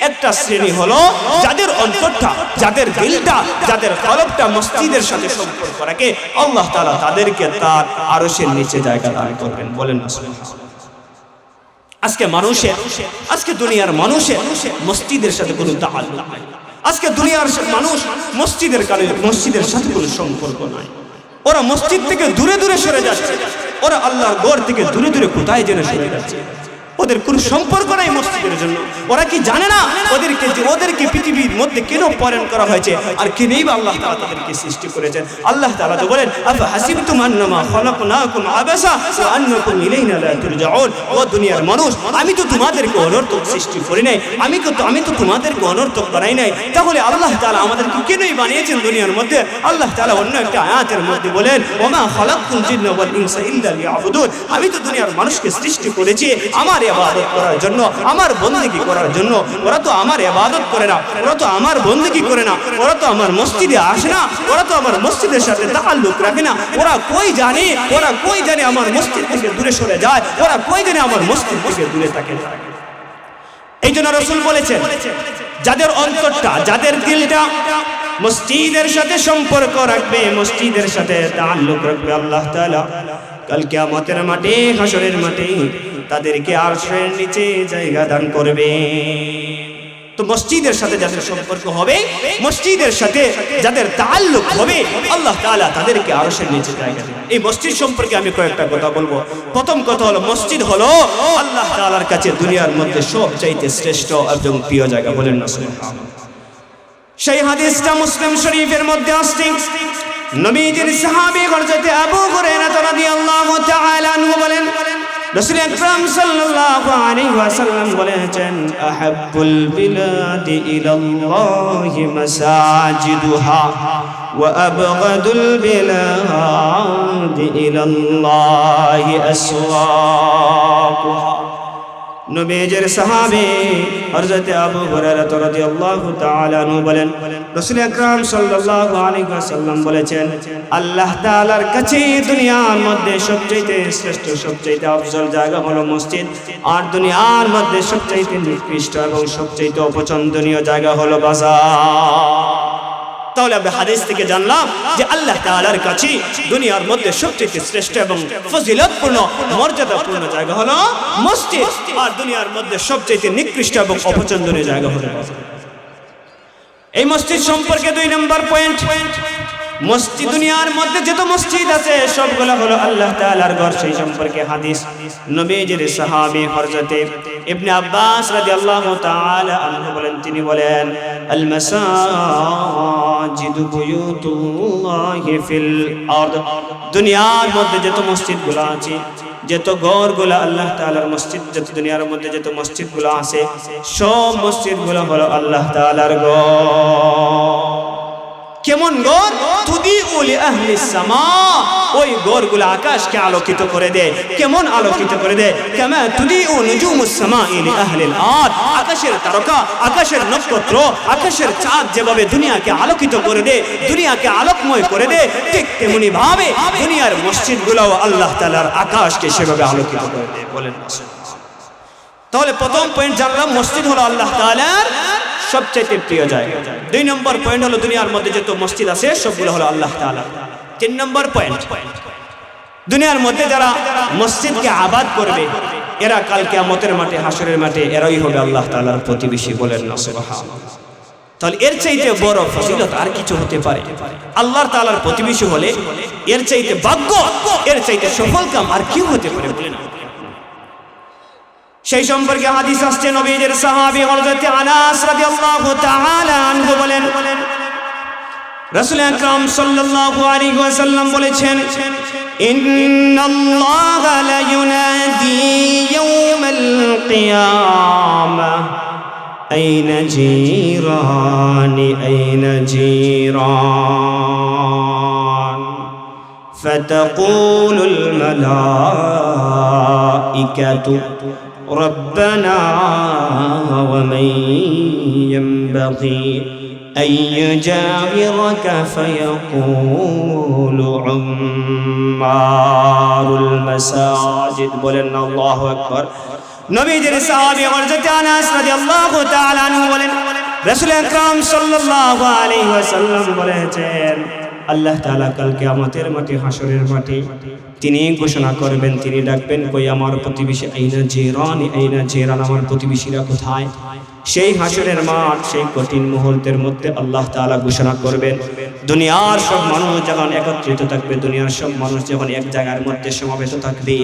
একটা শ্রেণী হলো যাদের অন্তরটা, যাদের দিলটা, যাদের কলবটা মসজিদের সাথে সম্পর্ক রাখে, আল্লাহ তাআলা তাদেরকে তার আরশের নিচে জায়গা দান করবেন। বলেন না সুবহানাল্লাহ। আজকে দুনিয়ার মানুষের মসজিদের সাথে কোনো তাআল্লুক নাই। আজকে দুনিয়ার মানুষ মসজিদের সাথে কোনো সম্পর্ক নাই। ওরা মসজিদ থেকে দূরে দূরে সরে যাচ্ছে, ওরা আল্লাহর ঘর থেকে দূরে দূরে কোথায় যেন সরে যাচ্ছে। ওদের কোনো সম্পর্ক নাই মসজিদের জন্য। ওরা কি জানে না ওদেরকে পৃথিবীর মধ্যে কেন প্রেরণ করা হয়েছে আর কেনই বা আল্লাহ তাআলা তাদেরকে সৃষ্টি করেছেন? আল্লাহ তাআলা তো বলেন আফা হাসিবতুম আন্নামা খালাকনাকুম আবাসা ওয়া আন্নাকুম ইলাইনা লা তুরজাউন। ও দুনিয়ার মানুষ, আমি তো তোমাদেরকে অনর্থক সৃষ্টি করি নাই, আমি তো তোমাদেরকে অনর্থক বানাই নাই, তাহলে আল্লাহ তাআলা আমাদেরকে কেনই বানিয়েছেন দুনিয়ার মধ্যে? আল্লাহ তাআলা অন্য একটা আয়াতের মধ্যে বলেন ওমা খালাকতুল জিন্না ওয়াল ইনসা ইল্লা লিয়াবুদুন। আমি তো দুনিয়ার মানুষকে সৃষ্টি করেছি আমার ইবাদত করার জন্য, আমার বندگی করার জন্য। ওরা তো আমার ইবাদত করে না, ওরা তো আমার বندگی করে না, ওরা তো আমার মসজিদে আসে না, ওরা তো আমার মসজিদের সাথে তাআল্লুক রাখে না। ওরা কই জানে আমার মসজিদ থেকে দূরে সরে যায়, ওরা কই জানে আমার মসজিদ থেকে দূরে থাকে। এই জন্য রাসূল বলেছেন যাদের অন্তরটা, যাদের দিলটা মসজিদের সাথে সম্পর্ক রাখবে, মসজিদের সাথে তাআল্লুক রাখবে, আল্লাহ তাআলা কাল কিয়ামতের মাঠে, হাসরের মাঠে তাদেরকে আরশের নিচে জায়গা দান করবে। তো মসজিদের সাথে যাদের সম্পর্ক হবে, মসজিদের সাথে যাদের তাআল্লুক হবে, আল্লাহ তাআলা তাদেরকে আরশের নিচে জায়গা দেবেন। এই মসজিদ সম্পর্কে আমি কয়েকটা কথা বলবো। প্রথম কথা হলো মসজিদ হলো আল্লাহ তাআলার কাছে দুনিয়ার মধ্যে সবচাইতে শ্রেষ্ঠ এবং প্রিয় জায়গা। বলেন না সুবহানাল্লাহ। সেই হাদিসটা মুসলিম শরীফের মধ্যে আসছে। নবীজির সাহাবী হযরত আবু হুরায়রা রাদিয়াল্লাহু তাআলা আনহু বলেন রাসূল আকরাম সাল্লাল্লাহু আলাইহি ওয়াসাল্লাম বলেছেন আহাব্বুল বিলাদি ইলাল্লাহি মাসাজিদুহা ওয়া আবগাদুল বিলাদি ইলাল্লাহি আসওয়াকুহা। নবীজির সাহাবী হযরত আবু হুরায়রা রাদিয়াল্লাহু তাআলা আনহু বলেন রাসূল আকরাম সাল্লাল্লাহু আলাইহি ওয়াসাল্লাম বলেছেন আল্লাহ তাআলার কাছে দুনিয়ার মধ্যে সবচেয়ে শ্রেষ্ঠ, সবচেয়ে আফজল জায়গা হলো মসজিদ, আর দুনিয়ার মধ্যে সবচেয়ে নিকৃষ্ট এবং সবচেয়ে অপছন্দনীয় জায়গা হলো বাজার। তাহলে আমরা হাদিস থেকে জানলাম যে আল্লাহ তাআলার কাছে দুনিয়ার মধ্যে সবচেয়ে শ্রেষ্ঠ এবং ফজিলতপূর্ণ, মর্যাদাপূর্ণ জায়গা হলো মসজিদ, আর দুনিয়ার মধ্যে সবচেয়ে নিকৃষ্ট এবং অপছন্দনীয় জায়গা হলো বাজার। এই মসজিদ সম্পর্কে 2 নম্বর পয়েন্ট, মসজিদ দুনিয়ার মধ্যে যত মসজিদ আছে সবগুলো হলো আল্লাহ তাআলার ঘর। সেই সম্পর্কে হাদিস নবীজির সাহাবী হযরত ইবনে আব্বাস রাদিয়াল্লাহু তাআলা আনহু বলেন, তিনি বলেন আল মাসাজিদু বুয়ুতুল্লাহি ফিল আরদ। দুনিয়ার মধ্যে যত মসজিদগুলো আছে, যত ঘরগুলো আল্লাহ তাআলার মসজিদ, যত দুনিয়ার মধ্যে যত মসজিদগুলো আছে সব মসজিদগুলো হলো আল্লাহ তাআলার ঘর। কেমন ঘর? তুদিউল আহলিস সামা, ওই ঘরগুলো আকাশকে আলোকিত করে দেয়। কেমন আলোকিত করে দেয়? কামা তুদিউ নুজুমুস সামাই লি আহলিল আরদ। আকাশের তারকা, আকাশের নক্ষত্র, আকাশের চাঁদ যেভাবে দুনিয়াকে আলোকিত করে দেয়, দুনিয়াকে আলোকময় করে দেয়, ঠিক তেমনি ভাবে দুনিয়ার মসজিদগুলোও আল্লাহ তাআলার আকাশকে সেভাবে আলোকিত করে দেয়। বলেন না। তাহলে প্রথম পয়েন্ট জানলাম মসজিদ হলো আল্লাহ তাআলার সবচেয়ে প্রিয় জায়গা। 2 নম্বর পয়েন্ট হলো দুনিয়ার মধ্যে যত মসজিদ আছে সবগুলো হলো আল্লাহ তাআলা। 3 নম্বর পয়েন্ট, দুনিয়ার মধ্যে যারা মসজিদকে আবাদ করবে এরা কাল কিয়ামতের মাঠে, হাসরের মাঠে এরাই হবে আল্লাহ তাআলার প্রতিবেশী। বলেন না সুবহানাল্লাহ। তাহলে এর চাইতে বড় ফজিলত আর কিছু হতে পারে? আল্লাহ তাআলার প্রতিবেশী হলে এর চাইতে ভাগ্য, এর চাইতে সফল কাম আর কি হতে পারে? বলেন। সেই সম্পর্কে হাদিস আসছে নবীজির সাহাবী হযরত আনাস রাদিয়াল্লাহু তাআলা আনহু বলেন রাসূল আকরাম সাল্লাল্লাহু আলাইহি ওয়াসাল্লাম বলেছেন ইন্নাল্লাহা লা ইউনাদি ইয়াওমাল কিয়ামাহ আইনা জিরানি আইনা জিরান ফাতাকুলুল মালাইকাতু ربنا ومن ينبغي أن يجاورك فيقول عمار المساجد। بولن الله أكبر। নবীজির সাহাবী হযরত আনাস রাদিয়াল্লাহু তাআলা আনহু বলেন রাসূল আকরাম সাল্লাল্লাহু আলাইহি ওয়াসাল্লাম বলেছেন আল্লাহ তাআলা কাল কিয়ামতের মাঠে, হাসরের মাঠে তিনি ঘোষণা করবেন, তিনি ডাকবেন কই আমার প্রতিবেশী, আইনা জিরানি আইনা জিরান, আমার প্রতিবেশীরা কোথায়? সেই হাসরের মাঠ, সেই কঠিন মুহূর্তের মধ্যে আল্লাহ তাআলা ঘোষণা করবেন, দুনিয়ার সব মানুষ যখন একত্রিত থাকবে, দুনিয়ার সব মানুষ যখন এক জায়গার মধ্যে সমবেত থাকবে,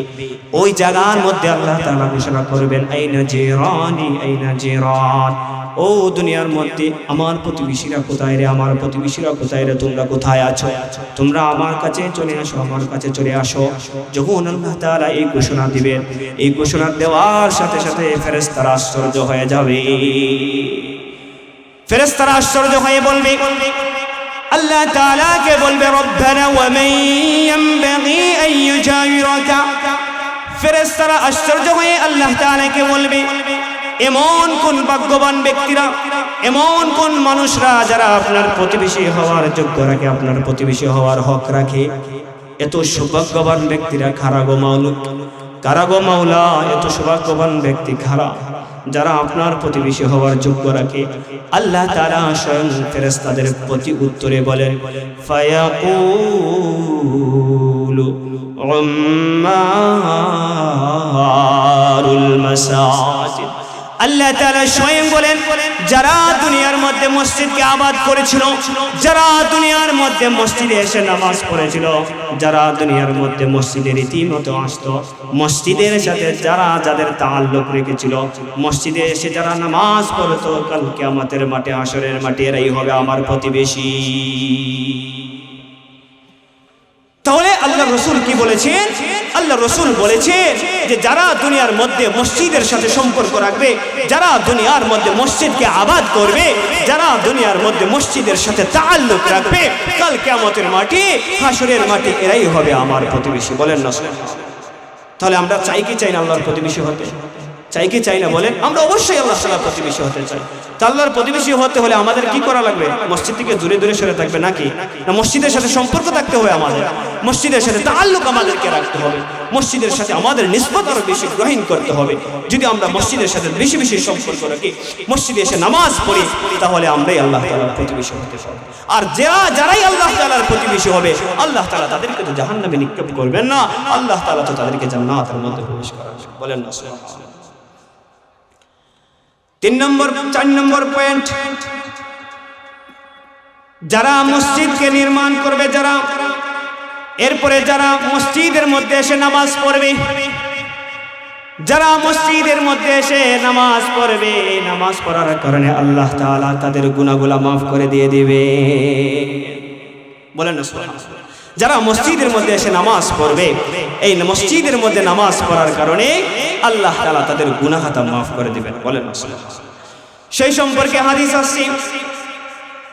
ওই জায়গার মধ্যে আল্লাহ তাআলা ঘোষণা করবেন, আইনা জিরানি আইনা জিরান, ও দুনিয়ার মধ্যে আমার প্রতিবেশীরা কোথায় রে, আমার প্রতিবেশীরা কোথায় রে, তোমরা কোথায় আছো, তোমরা আমার কাছে চলে আসো, আমার কাছে চলে আসো। যখন আল্লাহ তাআলা এই ঘোষণা দিবেন, এই ঘোষণা দেওয়ার সাথে সাথে ফেরেশতারা আশ্চর্য হয়ে যাবে। ফেরেশতারা আশ্চর্য হয়ে বলবে, আল্লাহ তাআলা কে বলবে, রব্বানা ওয়া মান ইয়ানবাগি আন ইউজাইরাকা। ফেরেশতারা আশ্চর্য হয়ে আল্লাহ তাআলা কে বলবে, এমন কোন ভাগ্যবান ব্যক্তিরা, এমন কোন মানুষরা যারা আপনার প্রতিবেশী হওয়ার যোগ্য রাখে, আপনার প্রতিবেশী হওয়ার হক রাখে, এত সৌভাগ্যবান ব্যক্তিরা কারা গো মাওলা, কারা গো মাওলা, এত সৌভাগ্যবান ব্যক্তি কারা যারা আপনার প্রতিবেশী হওয়ার যোগ্য রাখে। আল্লাহ তাআলা স্বয়ং ফেরেশতাদের প্রতি উত্তরে বলেন, ফায়াকুলু উম্মারুল মাসাজিদ। আল্লাহ তাআলা স্বয়ং বলেন, যারা দুনিয়ার মধ্যে মসজিদকে আবাদ করেছিল, যারা দুনিয়ার মধ্যে মসজিদে এসে নামাজ পড়েছিল, যারা দুনিয়ার মধ্যে মসজিদে রীতিমতো আসতো, মসজিদের সাথে যারা যাদের তাআল্লুক রেখেছিল, মসজিদে এসে যারা নামাজ পড়তো, কাল কিয়ামতের মাঠে, হাসরের মাঠে এরাই হবে আমার প্রতিবেশী। তাহলে আল্লাহ রাসূল কি বলেছেন? আল্লাহ রাসূল বলেছেন যে যারা দুনিয়ার মধ্যে মসজিদের সাথে সম্পর্ক রাখবে, যারা দুনিয়ার মধ্যে মসজিদকে আবাদ করবে, যারা দুনিয়ার মধ্যে মসজিদের সাথে তাআল্লুক রাখবে, কাল কিয়ামতের মাঠে, হাসরের মাঠে এরাই হবে আমার প্রতিবেশী। বলেন না? তাহলে আমরা চাই কি চাই না আল্লাহর প্রতিবেশী হতে? চাই কি চাই না বলেন? আমরা অবশ্যই আল্লাহ তাআলার প্রতিবেশী হতে চাই। তা আল্লাহর প্রতিবেশী হতে হলে আমাদের কি করা লাগবে? মসজিদ থেকে দূরে দূরে সরে থাকবে নাকি? না, মসজিদের সাথে সম্পর্ক থাকতে হবে আমাদের, মসজিদের সাথে তাআল্লুক আমাদেরকে রাখতে হবে, মসজিদের সাথে আমাদের নিসবত আরো বেশি গ্রহণ করতে হবে। যদি আমরা মসজিদের সাথে বেশি বেশি সম্পর্ক রাখি, মসজিদে এসে নামাজ পড়ি, তাহলে আমরাই আল্লাহ তাআলার প্রতিবেশী হতে পারব। আর যারাই আল্লাহ তাআলার প্রতিবেশী হবে, আল্লাহ তাআলা তাদেরকে তো জাহান্নামে নিক্ষেপ করবেন না, আল্লাহ তাআলা তো তাদেরকে জান্নাতের মধ্যে প্রবেশ করাবেন। বলেন না? 4 নম্বর পয়েন্ট, যারা মসজিদকে নির্মাণ করবে, যারা এরপরে যারা মসজিদের মধ্যে এসে নামাজ পড়বে, যারা মসজিদের মধ্যে এসে নামাজ পড়বে, নামাজ পড়ার কারণে আল্লাহ তাআলা তাদের গুনাহগুলো মাফ করে দিয়ে দিবে। বলেন না? যারা মসজিদের মধ্যে এসে নামাজ পড়বে, এই মসজিদের মধ্যে নামাজ পড়ার কারণে আল্লাহ তাআলা তাদের গুনাহ খাতা মাফ করে দিবেন। বলেন না? সেই সম্পর্কে হাদিস আছে,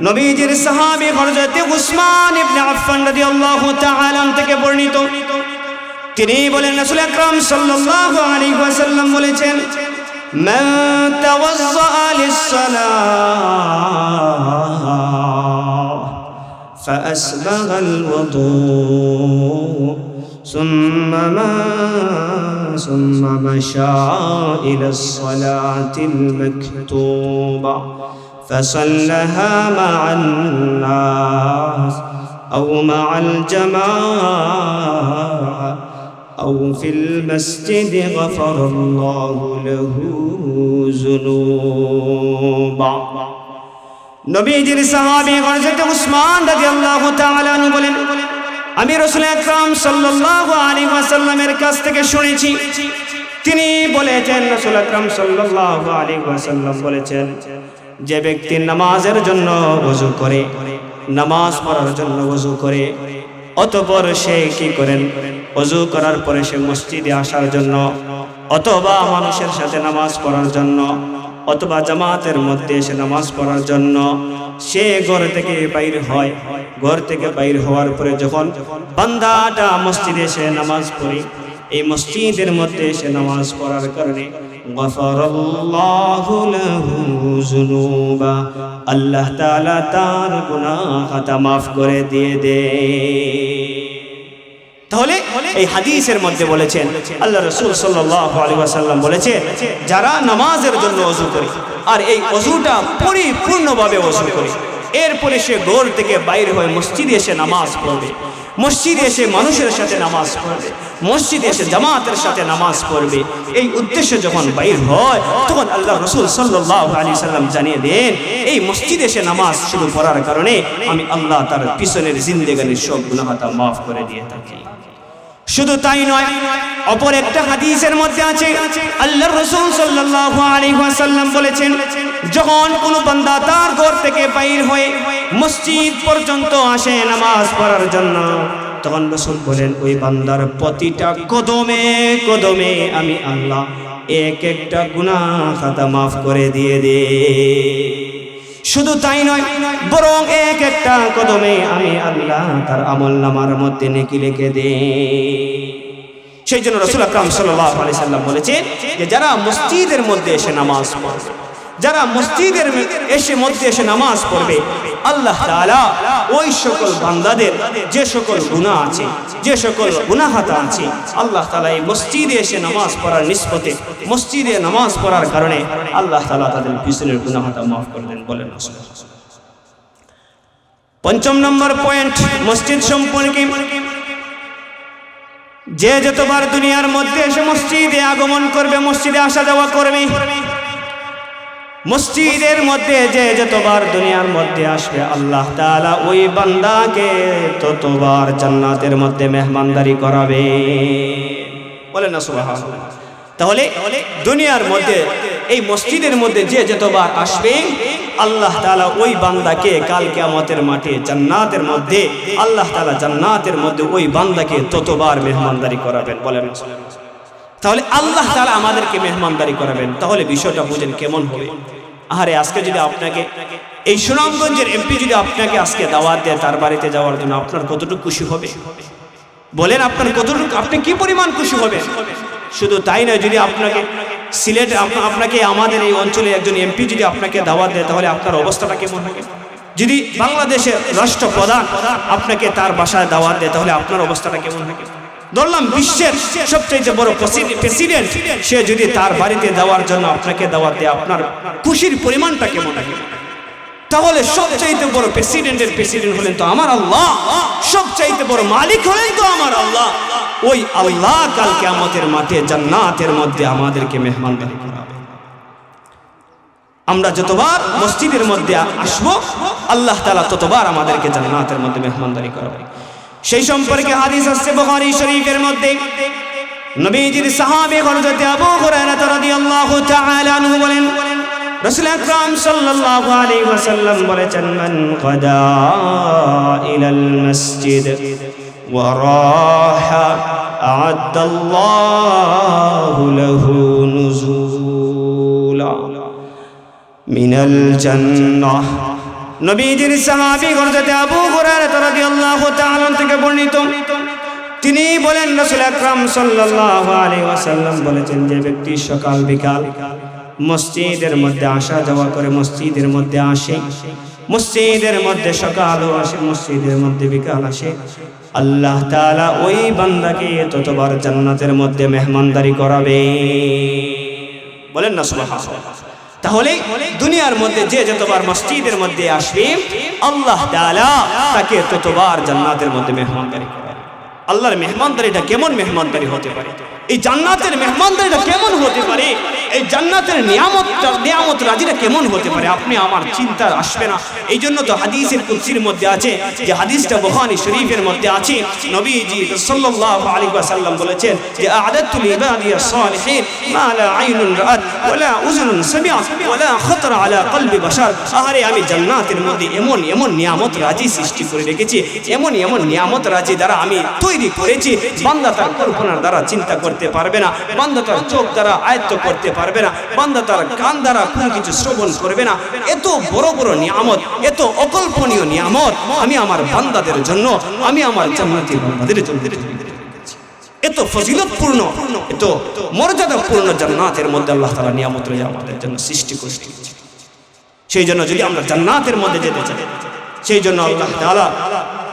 নবীজির সাহাবী হযরত উসমান ইবনে আফফান রাদিয়াল্লাহু তাআলা আনহু থেকে বর্ণিত, তিনি বলেন রাসূল আকরাম সাল্লাল্লাহু আলাইহি ওয়াসাল্লাম বলেছেন, মান তাওয়াজ্জা লিস-সালাহ ফাআসবাগা আল-ওযু ثم مشى إلى الصلاة المكتوبة فصلها مع الناس أو مع الجماعة أو في المسجد غفر الله له ذنوبا। নবীজির সাহাবী হযরত উসমান রাদিয়াল্লাহু তাআলা আনহু বলেন, আমি রাসূল আকরাম সাল্লাল্লাহু আলাইহি ওয়াসাল্লামের কাছ থেকে শুনেছি, তিনি বলেছেন, রাসূল আকরাম সাল্লাল্লাহু আলাইহি ওয়াসাল্লাম বলেছেন, যে ব্যক্তি নামাজের জন্য ওযু করে, নামাজ পড়ার জন্য ওযু করে, অতঃপর সে কি করেন, ওযু করার পরে সে মসজিদে আসার জন্য, অথবা মানুষের সাথে নামাজ পড়ার জন্য, অথবা জামাতের মধ্যে এসে নামাজ পড়ার জন্য সে ঘর থেকে বাইর হয়, ঘর থেকে বাইর হওয়ার পরে যখন বান্দাটা মসজিদে এসে নামাজ পড়ে, এই মসজিদের মধ্যে এসে নামাজ পড়ার কারণে গফারাল্লাহু লাহু যুনুবা, আল্লাহ তাআলা তার গুনাহ খাতা মাফ করে দিয়ে দেয়। তাহলে এই হাদিসের মধ্যে বলেছেন, আল্লাহ রাসূল সাল্লাল্লাহু আলাইহি ওয়াসাল্লাম বলেছেন, যারা নামাজের জন্য ওযু করে আর এই ওযুটা পরিপূর্ণভাবে ওযু করে, এরপরে সে ঘর থেকে বাইরে হয়ে মসজিদে এসে নামাজ পড়বে, মসজিদে এসে মানুষের সাথে নামাজ পড়বে, মসজিদে এসে জামাতের সাথে নামাজ পড়বে। এই উদ্দেশ্যে যখন বাইর হয় তখন আল্লাহ রাসূল সাল্লাল্লাহু আলাইহি সাল্লাম জানিয়ে দেন, এই মসজিদে এসে নামাজ শুরু করার কারণে আমি আল্লাহ তার পিছনের জিন্দেগানির সব গুনাহটা মাফ করে দিয়ে থাকি। শুধু তাই নয়, অপর একটা হাদিসের মধ্যে আছে আল্লাহর রাসূল সাল্লাল্লাহু আলাইহি ওয়াসাল্লাম বলেছেন, যখন কোনো বান্দা তার ঘর থেকে বাইর হয়ে মসজিদ পর্যন্ত আসে নামাজ পড়ার জন্য, তখন রাসূল বলেন ওই বান্দার প্রতিটা কদমে কদমে আমি আল্লাহ এক একটা গুনাহ খাতা মাফ করে দিয়ে দে। শুধু তাই নয়, বরং এক একটা কদমে আমি আল্লাহ তার আমলনামার মধ্যে নেকি লিখে দে। সেই জন্য রাসূল আকরাম সাল্লাল্লাহু আলাইহি সাল্লাম বলেছেন যে যারা মসজিদের মধ্যে এসে নামাজ পড়বে, যারা মসজিদের মধ্যে এসে নামাজ পড়বে, আল্লাহ তাআলা ওই সকল বান্দাদের যে সকল গুনাহ আছে, যে সকল গুনাহাতা আছে, আল্লাহ তাআলা এই মসজিদে এসে নামাজ পড়ার নিসবতে, মসজিদে নামাজ পড়ার কারণে আল্লাহ তাআলা তাদের পিছনের গুনাহাতা মাফ করে দেন। বলেন রাসূল। পঞ্চম নম্বর পয়েন্ট মসজিদ সম্পর্কে, যে যতবার দুনিয়ার মধ্যে এসে মসজিদে আগমন করবে, মসজিদে আসা যাওয়া করবে, মসজিদের মধ্যে যে যতবার দুনিয়ার মধ্যে আসবে, আল্লাহ তাআলা ওই বান্দাকে ততবার জান্নাতের মধ্যে মেহমানদারি করাবে। বলেন না সুবহানাল্লাহ। তাহলে দুনিয়ার মধ্যে এই মসজিদের মধ্যে যে যতবার আসবে, আল্লাহ তাআলা ওই বান্দাকে কাল কিয়ামতের মাঠে জান্নাতের মধ্যে আল্লাহ তাআলা জান্নাতের মধ্যে ওই বান্দাকে ততবার মেহমানদারি করাবেন। বলেন। তাহলে আল্লাহ তাআলা আমাদেরকে মেহমানদারি করাবেন, তাহলে বিষয়টা বুঝেন কেমন হবে। আরে আজকে যদি আপনাকে এই সুনামগঞ্জের এমপি যদি আপনাকে আজকে দাওয়াত দেয় তার বাড়িতে যাওয়ার জন্য, আপনার কতটুকু খুশি হবে? বলেন আপনার কতটুকু, আপনি কি পরিমাণ খুশি হবেন? শুধু তাই নয়, যদি আপনাকে সিলেটে আপনাকে আমাদের এই অঞ্চলে একজন এমপি যদি আপনাকে দাওয়াত দেয়, তাহলে আপনার অবস্থাটা কেমন হবে? যদি বাংলাদেশের রাষ্ট্রপ্রধান আপনাকে তার বাসায় দাওয়াত দেয়, তাহলে আপনার অবস্থাটা কেমন হবে? ধরলাম বিশ্বের সবচেয়ে বড় প্রেসিডেন্ট, সে যদি তার বাড়িতে যাওয়ার জন্য আপনাকে দাওয়াত দেয়, আপনার খুশির পরিমাণটা কেমন হবে? তাহলে সবচাইতে বড় প্রেসিডেন্ট হলেন তো আমার আল্লাহ, সবচাইতে বড় মালিক হলেন তো আমার আল্লাহ। ওই আল্লাহ কাল কিয়ামতের মাঠে জান্নাতের মধ্যে আমাদেরকে মেহমানদারি করাবে। আমরা যতবার মসজিদের মধ্যে আসবো, আল্লাহ তাআলা ততবার আমাদেরকে জান্নাতের মধ্যে মেহমানদারি করাবে। সেই সম্পর্কে হাদিস আছে বুখারী শরীফের মধ্যে, নবীজির সাহাবী হযরত আবু হুরায়রা রাদিয়াল্লাহু তাআলা আনহু বলেন, রাসূল আকরাম সাল্লাল্লাহু আলাইহি ওয়াসাল্লাম বলেছেন, মান গাদা ইলাল মসজিদ ওয়া রাহা আ'আদাল্লাহু লাহু নুজুলা মিনাল জান্নাহ। নবীজির সাহাবী হযরত আবু হুরায়রা রাদিয়াল্লাহু তাআলা থেকে বর্ণিত, তিনি বলেন রাসূল আকরাম সাল্লাল্লাহু আলাইহি ওয়াসাল্লাম বলেছেন, যে ব্যক্তি সকাল বিকাল মসজিদের মধ্যে আসা যাওয়া করে, মসজিদের মধ্যে আসে, মসজিদের মধ্যে সকালও আসে, মসজিদের মধ্যে বিকাল আসে, আল্লাহ তাআলা ওই বান্দাকে ততবার জান্নাতের মধ্যে মেহমানদারি করাবে। বলেন না সুবহানাল্লাহ। তাহলে দুনিয়ার মধ্যে যে যতবার মসজিদের মধ্যে আসবে, আল্লাহ তাআলা তাকে ততবার জান্নাতের মধ্যে মেহমানদারি করাবে। আল্লাহর মেহমানদারিটা কেমন মেহমানদারি হতে পারে? এই জান্নাতের মেহমানদারিটা কেমন হতে পারে? এই জান্নাতের নিয়ামত রাজিটা কেমন হতে পারে? আপনি আমার চিন্তা আসবে না। এই জন্য তো হাদিসের কুদসির মধ্যে আছে, যে হাদিসটা বুখারী শরীফের মধ্যে আছে, নবীজি সাল্লাল্লাহু আলাইহি ওয়াসাল্লাম বলেছেন যে আ'দাতু লিবাদিয়াস সালিহিন মা লা আইনুন রাআত ওয়া লা উযুনুন সামিআত ওয়া লা খাতারা আলা কলবি বাশার। আরে আমি জান্নাতের মধ্যে এমন এমন নিয়ামত রাজি সৃষ্টি করে রেখেছি, এমন এমন নিয়ামত রাজি দ্বারা আমি তৈরি করেছি, বান্দা তার কল্পনার দ্বারা চিন্তা করতে পারবে না, বান্দা তার চোখ দ্বারা আয়ত্ত করতে পারবে না, বান্দা তার কান দ্বারা কোনো কিছু শ্রবণ করবে না। এত বড় বড় নিয়ামত, এত অকল্পনীয় নিয়ামত আমি আমার বান্দাদের জন্য, আমি আমার জান্নাতি বান্দাদের জন্য, এত ফজিলতপূর্ণ, এত মর্যাদাপূর্ণ জান্নাতের মধ্যে আল্লাহ তাআলা নিয়ামত রেখে আমাদের জন্য সৃষ্টি করেছেন। সেই জন্য যদি আমরা জান্নাতের মধ্যে যেতে চাই, সেই জন্য আল্লাহ তাআলা,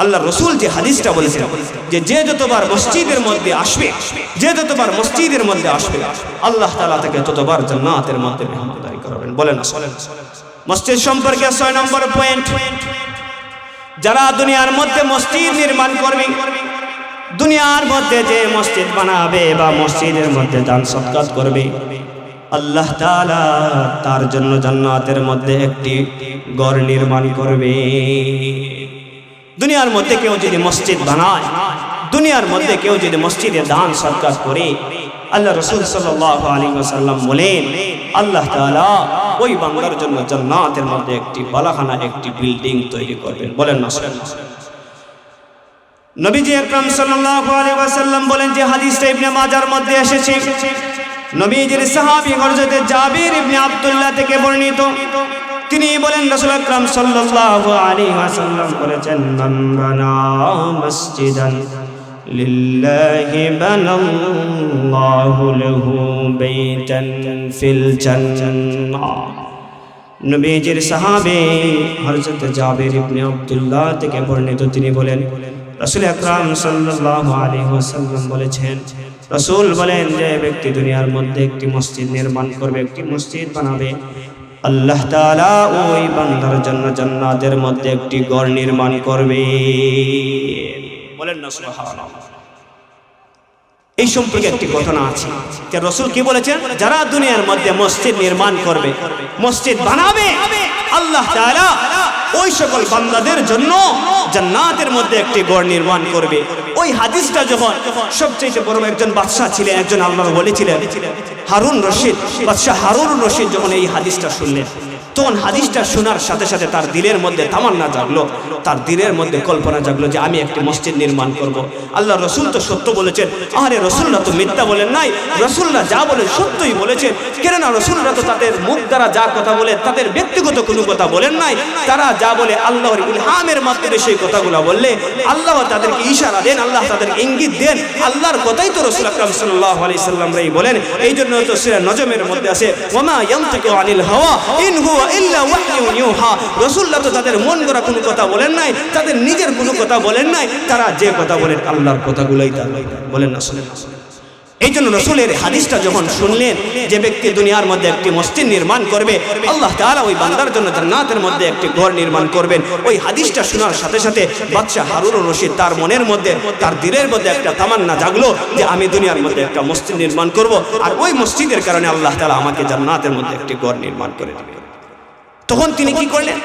আল্লাহ রাসূল যে হাদিসটা বলেছেন, যে যে যতবার মসজিদের মধ্যে আসবে, যে যতবার মসজিদের মধ্যে আসবে, আল্লাহ তাআলা তাকে ততবার জান্নাতের মধ্যে মেহমানদারি করাবেন। বলেন না। মসজিদ সম্পর্কে 6 নম্বর পয়েন্ট, যারা দুনিয়ার মধ্যে মসজিদ নির্মাণ করবে, দুনিয়ার মধ্যে যে মসজিদ বানাবে বা মসজিদের মধ্যে দান সদকাত করবে, আল্লাহ তাআলা তার জন্য জান্নাতের মধ্যে একটি ঘর নির্মাণ করবে। দুনিয়ার মধ্যে কেউ যদি মসজিদ বানায়, দুনিয়ার মধ্যে কেউ যদি মসজিদে দান সদকাত করে, আল্লাহ রাসূল সাল্লাল্লাহু আলাইহি ওয়াসাল্লাম বলেন আল্লাহ তাআলা ওই বান্দার জন্য জান্নাতের মধ্যে একটি বালাখানা, একটি বিল্ডিং তৈরি করবেন। বলেন না সুবহানাল্লাহ। নবীজি আকরাম সাল্লাল্লাহু আলাইহি ওয়াসাল্লাম বলেন যে হাদিসটা ইবনে মাজার মধ্যে এসেছে, নবীজির সাহাবী হযরত জাবির ইবনে আব্দুল্লাহ থেকে বর্ণিত, তিনি বলেন রাসূল আকরাম সাল্লাল্লাহু আলাইহি ওয়াসাল্লাম বলেছেন মান বানা মসজিদান লিল্লাহি বানাল্লাহু লাহু বাইতান ফিল জান্নাহ। নবীজির সাহাবী হযরত জাবির ইবনে আব্দুল্লাহ থেকে বর্ণিত, তিনি বলেন রাসূল আকরাম সাল্লাল্লাহু আলাইহি ওয়াসাল্লাম বলেছেন, রাসূল বলেন যে ব্যক্তি দুনিয়ার মধ্যে একটি মসজিদ নির্মাণ করবে, একটি মসজিদ বানাবে, আল্লাহ তাআলা ওই বান্দার জন্য জান্নাতের মধ্যে একটি ঘর নির্মাণ করবে। বলেন না সুবহানাল্লাহ। এই সম্পর্কে একটি ঘটনা আছে যে রাসূল কি বলেছেন, যারা দুনিয়ার মধ্যে মসজিদ নির্মাণ করবে, মসজিদ বানাবে, আল্লাহ তাআলা ওই সকল বান্দাদের জন্য জান্নাতের মধ্যে একটি ঘর নির্মাণ করবে। ওই হাদিসটা যখন সবচেয়ে বড় একজন বাদশা ছিলেন, একজন আল্লাহর ওলি ছিলেন হারুন রশিদ, বাদশা হারুন রশিদ যখন এই হাদিসটা শুনলেন, তখন হাদিসটা শোনার সাথে সাথে তার দিলের মধ্যে তামান্না জাগলো, তার দিলের মধ্যে কল্পনা জাগলো যে আমি একটি মসজিদ নির্মাণ করব। আল্লাহ রসুল তো সত্য বলেছেন, আরে রসুলরা তো মিথ্যা বলেন নাই, রসুলরা যা বলেন সত্যই বলেছেন। কেননা রসুলরা তো তাদের মুখ দ্বারা যা কথা বলে তাদের ব্যক্তিগত কোনো কথা বলেন নাই, তারা যা বলে আল্লাহর ইলহামের মাধ্যমে সেই কথাগুলো বললে আল্লাহ তাদেরকে ইশারা দেন, আল্লাহ তাদেরকে ইঙ্গিত দেন, আল্লাহর কথাই তো রাসূল আকরাম সাল্লাল্লাহু আলাইহি সাল্লাম বলেন। এই জন্য তো সূরা নজমের মধ্যে আছে ওয়ামা ইয়ানতিকু আনিল হাওয়া ইন হুয়া ইল্লা ওয়াহয়ুন ইউহা। রাসূলরা তো তাদের মন গড়া কোনো কথা বলেন নাই, তাদের নিজের কোনো কথা বলেন নাই, তারা যে কথা বলেন আল্লাহর কথাগুলোই তারা বলেন না। শুনেন, এই জন্য রাসূলের হাদিসটা যখন শুনলেন যে ব্যক্তি দুনিয়ার মধ্যে একটি মসজিদ নির্মাণ করবে, আল্লাহ তাআলা ওই বান্দার জন্য জান্নাতের মধ্যে একটি ঘর নির্মাণ করবেন, ওই হাদিসটা শোনার সাথে সাথে বাদশা হারুন রশিদ তার মনের মধ্যে, তার দিলের মধ্যে একটা তামান্না জাগলো যে আমি দুনিয়ার মধ্যে একটা মসজিদ নির্মাণ করব, আর ওই মসজিদের কারণে আল্লাহ তাআলা আমাকে জান্নাতের মধ্যে একটি ঘর নির্মাণ করে দেবেন। তখন তিনি কি করলেন?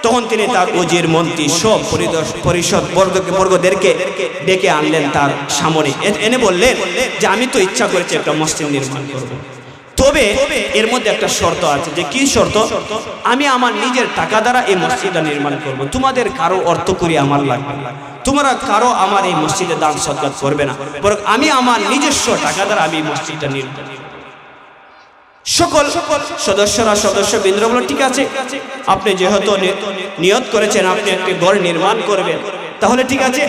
তখন তিনি তার ওজির মন্ত্রী সব পরিষদ বর্গদেরকে ডেকে আনলেন তার সামনে, এনে বললেন যে আমি তো ইচ্ছা করেছি একটা মসজিদ নির্মাণ করব, তবে এর মধ্যে একটা শর্ত আছে। যে কি শর্ত? আমি আমার নিজের টাকা দ্বারা এই মসজিদটা নির্মাণ করব, তোমাদের কারো অর্থ করি আমার লাগবে না, তোমরা কারো আমার এই মসজিদে দান সদকাত করবে না, বরং আমি আমার নিজস্ব টাকা দ্বারা আমি মসজিদটা নির্মাণ করব। সকল সদস্যবৃন্দ বলল ঠিক আছে, আপনি যেহেতু নিয়ত করেছেন আপনি একটি ঘর নির্মাণ করবেন, তাহলে ঠিক আছে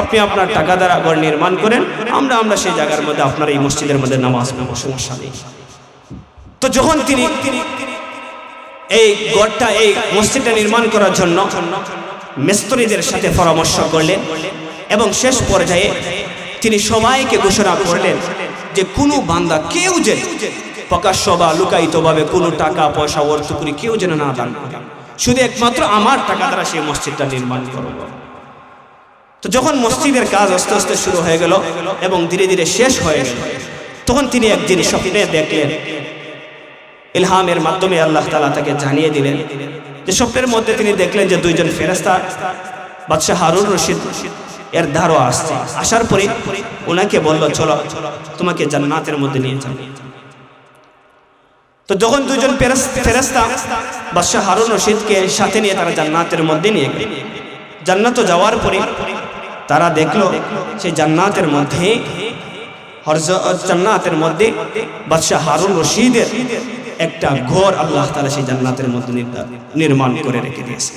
আপনি আপনার টাকা দ্বারা ঘর নির্মাণ করেন, আমরা সেই জায়গার মধ্যে আপনার এই মসজিদের মধ্যে নামাজ পড়ব, সমস্যা নেই। তো যখন তিনি এই ঘরটা, এই মসজিদটা নির্মাণ করার জন্য মিস্ত্রিদের সাথে পরামর্শ করলেন এবং শেষ পর্যায়ে তিনি সবাইকে ঘোষণা করলেন যে কোনো বান্দা কেউ যেন প্রকাশ্য বা লুকায়িতভাবে কোনো টাকা পয়সা অর্থ করি কেউ যেন না দান করে, শুধু একমাত্র আমার টাকা দ্বারা সেই মসজিদটা নির্মাণ করব। তো যখন মসজিদের কাজ আস্তে আস্তে শুরু হয়ে গেল এবং ধীরে ধীরে শেষ হয়ে গেল, তখন তিনি একদিন স্বপ্নে দেখলেন, ইলহামের মাধ্যমে আল্লাহ তাআলা তাকে জানিয়ে দিলেন যে স্বপ্নের মধ্যে তিনি দেখলেন যে দুইজন ফেরেশতা বাদশা হারুন রশিদ এর ধারও আসছে, আসার পরে ওনাকে বলল চলো তোমাকে জান্নাতের মধ্যে নিয়ে যাও। তো যখন দুইজন ফেরেশতা বাদশা হারুন রশিদকে সাথে নিয়ে তারা জান্নাতের মধ্যে নিয়ে গেল, জান্নাতে যাওয়ার পরে তারা দেখলো সেই জান্নাতের মধ্যে বাদশা হারুন রশিদের একটা ঘর আল্লাহ তাআলা সেই জান্নাতের মধ্যে নির্মাণ করে রেখে দিয়েছে।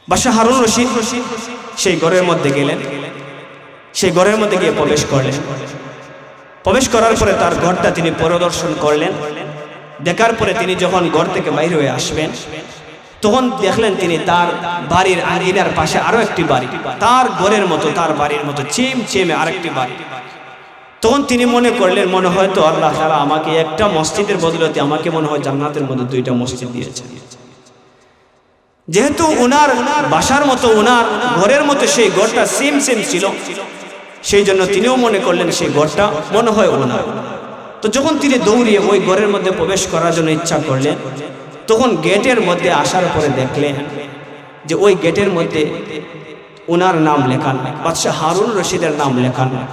বাদশা হারুন রশিদ সেই ঘরের মধ্যে গেলেন, সেই ঘরের মধ্যে গিয়ে প্রবেশ করলেন। প্রবেশ করার পরে তার ঘরটা তিনি পরিদর্শন করলেন। দেখার পরে তিনি যখন ঘর থেকে বাইরে হয়ে আসবেন, তখন দেখলেন তিনি তার বাড়ির আঙিনার পাশে আরো একটি বাড়ি, তার ঘরের মতো, তার বাড়ির মতো চেমে আরেকটি বাড়ি। তখন তিনি মনে করলেন, মনে হয় তো আল্লাহ তাআলা আমাকে একটা মসজিদের বদলতে আমাকে মনে হয় জান্নাতের মধ্যে দুইটা মসজিদ দিয়েছেন। যেহেতু ওনার বাসার মতো, ওনার ঘরের মতো সেই ঘরটা সেম ছিল, সেই জন্য তিনিও মনে করলেন সেই ঘরটা মনে হয় ওনার। তো যখন তিনি দৌড়িয়ে ওই ঘরের মধ্যে প্রবেশ করার জন্য ইচ্ছা করলেন, তখন গেটের মধ্যে আসার পরে দেখলেন যে ওই গেটের মধ্যে ওনার নাম লেখা নয়, বাদশাহ হারুন রশিদের নাম লেখা নয়।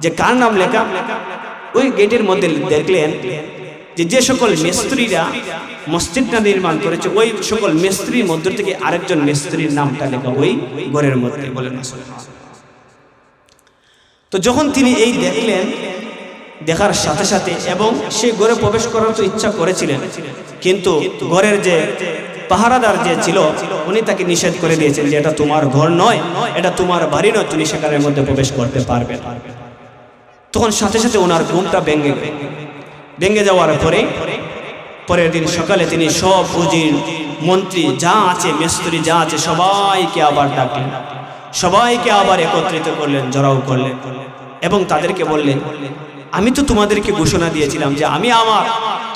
যে কার নাম লেখা? ওই গেটের মধ্যে দেখলেন যে সকল মিস্ত্রিরা মসজিদটা নির্মাণ করেছে, ওই সকল মিস্ত্রির মধ্য থেকে আরেকজন মিস্ত্রির নামটা লেখা ওই ঘরের মধ্যে। বলেন না? তো যখন তিনি এই দেখলেন, দেখার সাথে সাথে, এবং সেই ঘরে প্রবেশ করার তো ইচ্ছা করেছিলেন, কিন্তু ঘরের যে পাহারাদার যে ছিল উনি তাকে নিষেধ করে দিয়েছেন যে এটা তোমার ঘর নয়, এটা তোমার বাড়ি নয়, তুমি সেখানের মধ্যে প্রবেশ করতে পারবে না। তখন সাথে সাথে ওনার ঘুমটা ভেঙে যাওয়ার পরে পরের দিন সকালে তিনি সব উজির, মন্ত্রী যা আছে, মিস্ত্রি যা আছে, সবাইকে আবার ডাকলেন, সবাইকে আবার একত্রিত করলেন, জড়াও করলেন, এবং তাদেরকে বললেন, আমি তো তোমাদেরকে ঘোষণা দিয়েছিলাম যে আমি আমার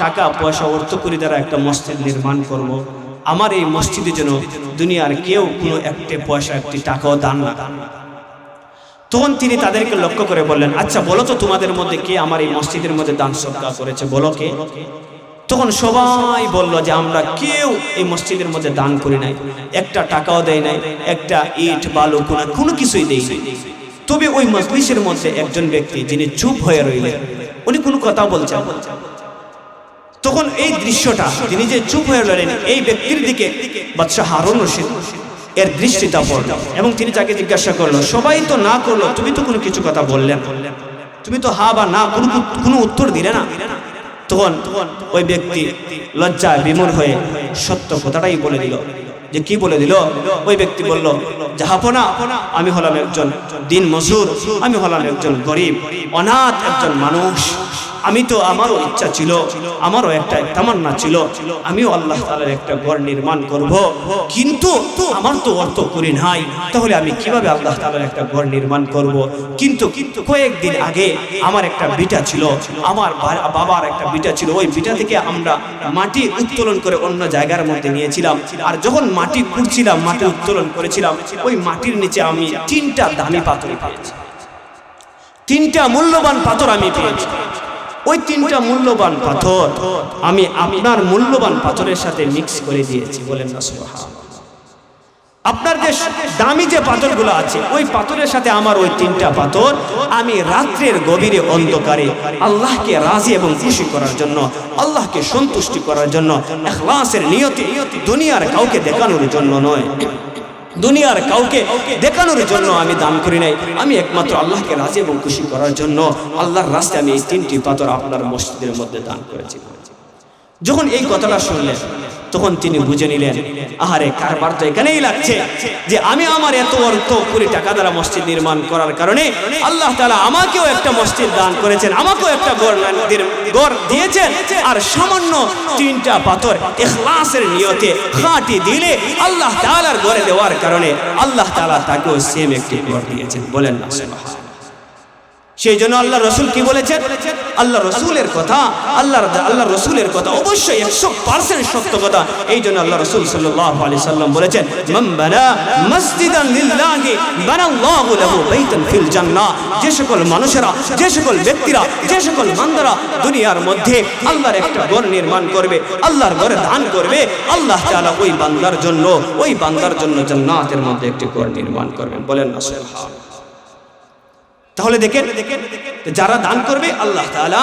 টাকা পয়সা অর্থকরী দ্বারা একটা মসজিদ নির্মাণ করব। আমার এই মসজিদের জন্য দুনিয়ার কেউ কোনো একটি পয়সা, একটি টাকাও দান না। তখন তিনি তাদেরকে লক্ষ্য করে বললেন, আচ্ছা বলো তো তোমাদের মধ্যে কে আমার এই মসজিদের মধ্যে দান সদকা করেছে, বলো কে? তখন সবাই বলল যে আমরা কেউ এই মসজিদের মধ্যে দান করি নাই, একটা টাকাও দেয় নাই, একটা ইট বালু কোনো কিছুই দেই নাই। তবে ওই মজলিসের মধ্যে একজন ব্যক্তি যিনি চুপ হয়ে রইলেন, উনি কোনো কথা বলছেন। তখন এই দৃশ্যটা, তিনি যে চুপ হয়ে রইলেন, এই ব্যক্তির দিকে বাদশাহ হারুন রশিদ এর দৃষ্টিটা পড়ল, এবং তিনি তাকে জিজ্ঞাসা করলো, সবাই তো না করলো, তুমি তো কোনো কিছু কথা বললেন, তুমি তো হা বা না কোনো উত্তর দিলে না। তখন ওই ব্যক্তি লজ্জায় বিমূঢ় হয়ে সত্য কথাটাই বলে দিল। যে কি বলে দিল? ওই ব্যক্তি বলল, জাহাপনা, আমি হলাম একজন দিন মজুর, আমি হলাম একজন গরিব অনাথ একজন মানুষ। আমি তো, আমারও ইচ্ছা ছিল, আমারও একটা তামান্না ছিল, আমিও আল্লাহ তাআলার একটা ঘর নির্মাণ করব, কিন্তু আমার তো অর্থ করি নাই, তাহলে আমি কিভাবে আল্লাহ তাআলার একটা ঘর নির্মাণ করব? কিন্তু কয়েকদিন আগে আমার একটা বিটা ছিল, আমার বাবার একটা বিটা ছিল, ওই বিটা থেকে আমরা মাটি উত্তোলন করে অন্য জায়গার মধ্যে নিয়েছিলাম, আর যখন মাটি খুঁড়ছিলাম, মাটি উত্তোলন করেছিলাম, ওই মাটির নিচে আমি 3টা দামি পাথর পেয়েছি, 3টা মূল্যবান পাথর আমি পেয়েছি। ওই 3টা মূল্যবান পাথর আমি আপনার মূল্যবান পাথরের সাথে মিক্স করে দিয়েছি। বলেন না সুবহানাল্লাহ। আপনার যে দামি যে পাথরগুলো আছে, ওই পাথরের সাথে আমার ওই 3টা পাথর আমি রাত্রের গভীরে অন্ধকারে আল্লাহকে রাজি এবং খুশি করার জন্য, আল্লাহকে সন্তুষ্টি করার জন্য, ইখলাসের নিয়তে, দুনিয়ার কাউকে দেখানোর জন্য নয়, দুনিয়ার কাউকে দেখানোর জন্য আমি দান করি নাই, আমি একমাত্র আল্লাহকে রাজি এবং খুশি করার জন্য আল্লাহর রাস্তায় আমি এই 3টি পাথর আপনার মসজিদের মধ্যে দান করেছি। যখন এই কথাটা শুনলেন, তখন তিনি বুঝে নিলেন, আহারে কারবার তো এখানেই লাগছে, যে আমি আমার এত অর্থ কোটি টাকা দ্বারা মসজিদ নির্মাণ করার কারণে আল্লাহ তাআলা আমাকেও একটা মসজিদ দান করেছেন, আমাকেও একটা ঘর দিয়েছেন, আর সামান্য 3টা পাথর ইখলাসের নিয়তে খাঁটি দিলে আল্লাহ তাআলার ঘরে দেওয়ার কারণে আল্লাহ তাআলা তাকেও সেম একটি ঘর দিয়েছেন। বলেন না সুবহানাল্লাহ। সেই জন্য আল্লাহ রসুল কি বলেছেন? আল্লাহ রসুলের কথা, আল্লাহ রসুলের কথা অবশ্যই 100% সত্য কথা। এই জন্য আল্লাহ রসুল সাল্লাল্লাহু আলাইহি সাল্লাম বলেছেন, মান বানা মসজিদান লিল্লাহি বানাল্লাহু লাহু বাইতান ফিল জান্নাহ। যে সকল মানুষেরা, যে সকল ব্যক্তিরা, যে সকল বান্দারা দুনিয়ার মধ্যে আল্লাহর একটা ঘর নির্মাণ করবে, আল্লাহর ঘরে দান করবে, আল্লাহ তাআলা ওই বান্দার জন্য জান্নাতের মধ্যে একটি ঘর নির্মাণ করবেন। বলেন না সুবহানাল্লাহ। তাহলে দেখেন, যারা দান করবে আল্লাহ তাআলা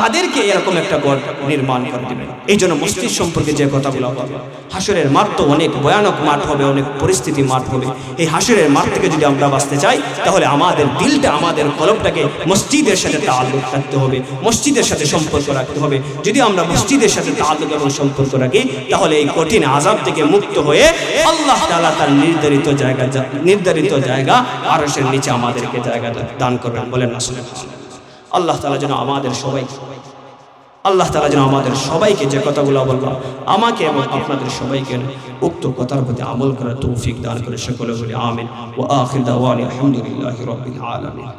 তাদেরকে এরকম একটা ঘর নির্মাণ করে দিবেন। এই জন্য মসজিদ সম্পর্কে যে কথাগুলো বলবো, হাসরের মাঠ তো অনেক ভয়ানক মাঠ হবে, অনেক পরিস্থিতি মাঠ হবে। এই হাসরের মাঠ থেকে যদি আমরা বাঁচতে চাই, তাহলে আমাদের দিলটা, আমাদের কলবটাকে মসজিদের সাথে তাআল্লুক রাখতে হবে, মসজিদের সাথে সম্পর্ক রাখতে হবে। যদি আমরা মসজিদের সাথে তাআল্লুক এবং সম্পর্ক রাখি, তাহলে এই কঠিন আযাব থেকে মুক্ত হয়ে আল্লাহ তাআলা তার নির্ধারিত জায়গা আরশের নিচে আমাদেরকে জায়গা দান করবেন। বলেন না সুবহানাল্লাহ। আল্লাহ তাআলা যেন আমাদের সবাইকে যে কথাগুলো বলবো, আমাকে এবং আপনাদের সবাইকে উক্ত কথার প্রতি আমল করার তৌফিক দান করে। সকলে বলি আমিন। ওয়া আখির দাওয়ানা আলহামদুলিল্লাহি রাব্বিল আলামিন।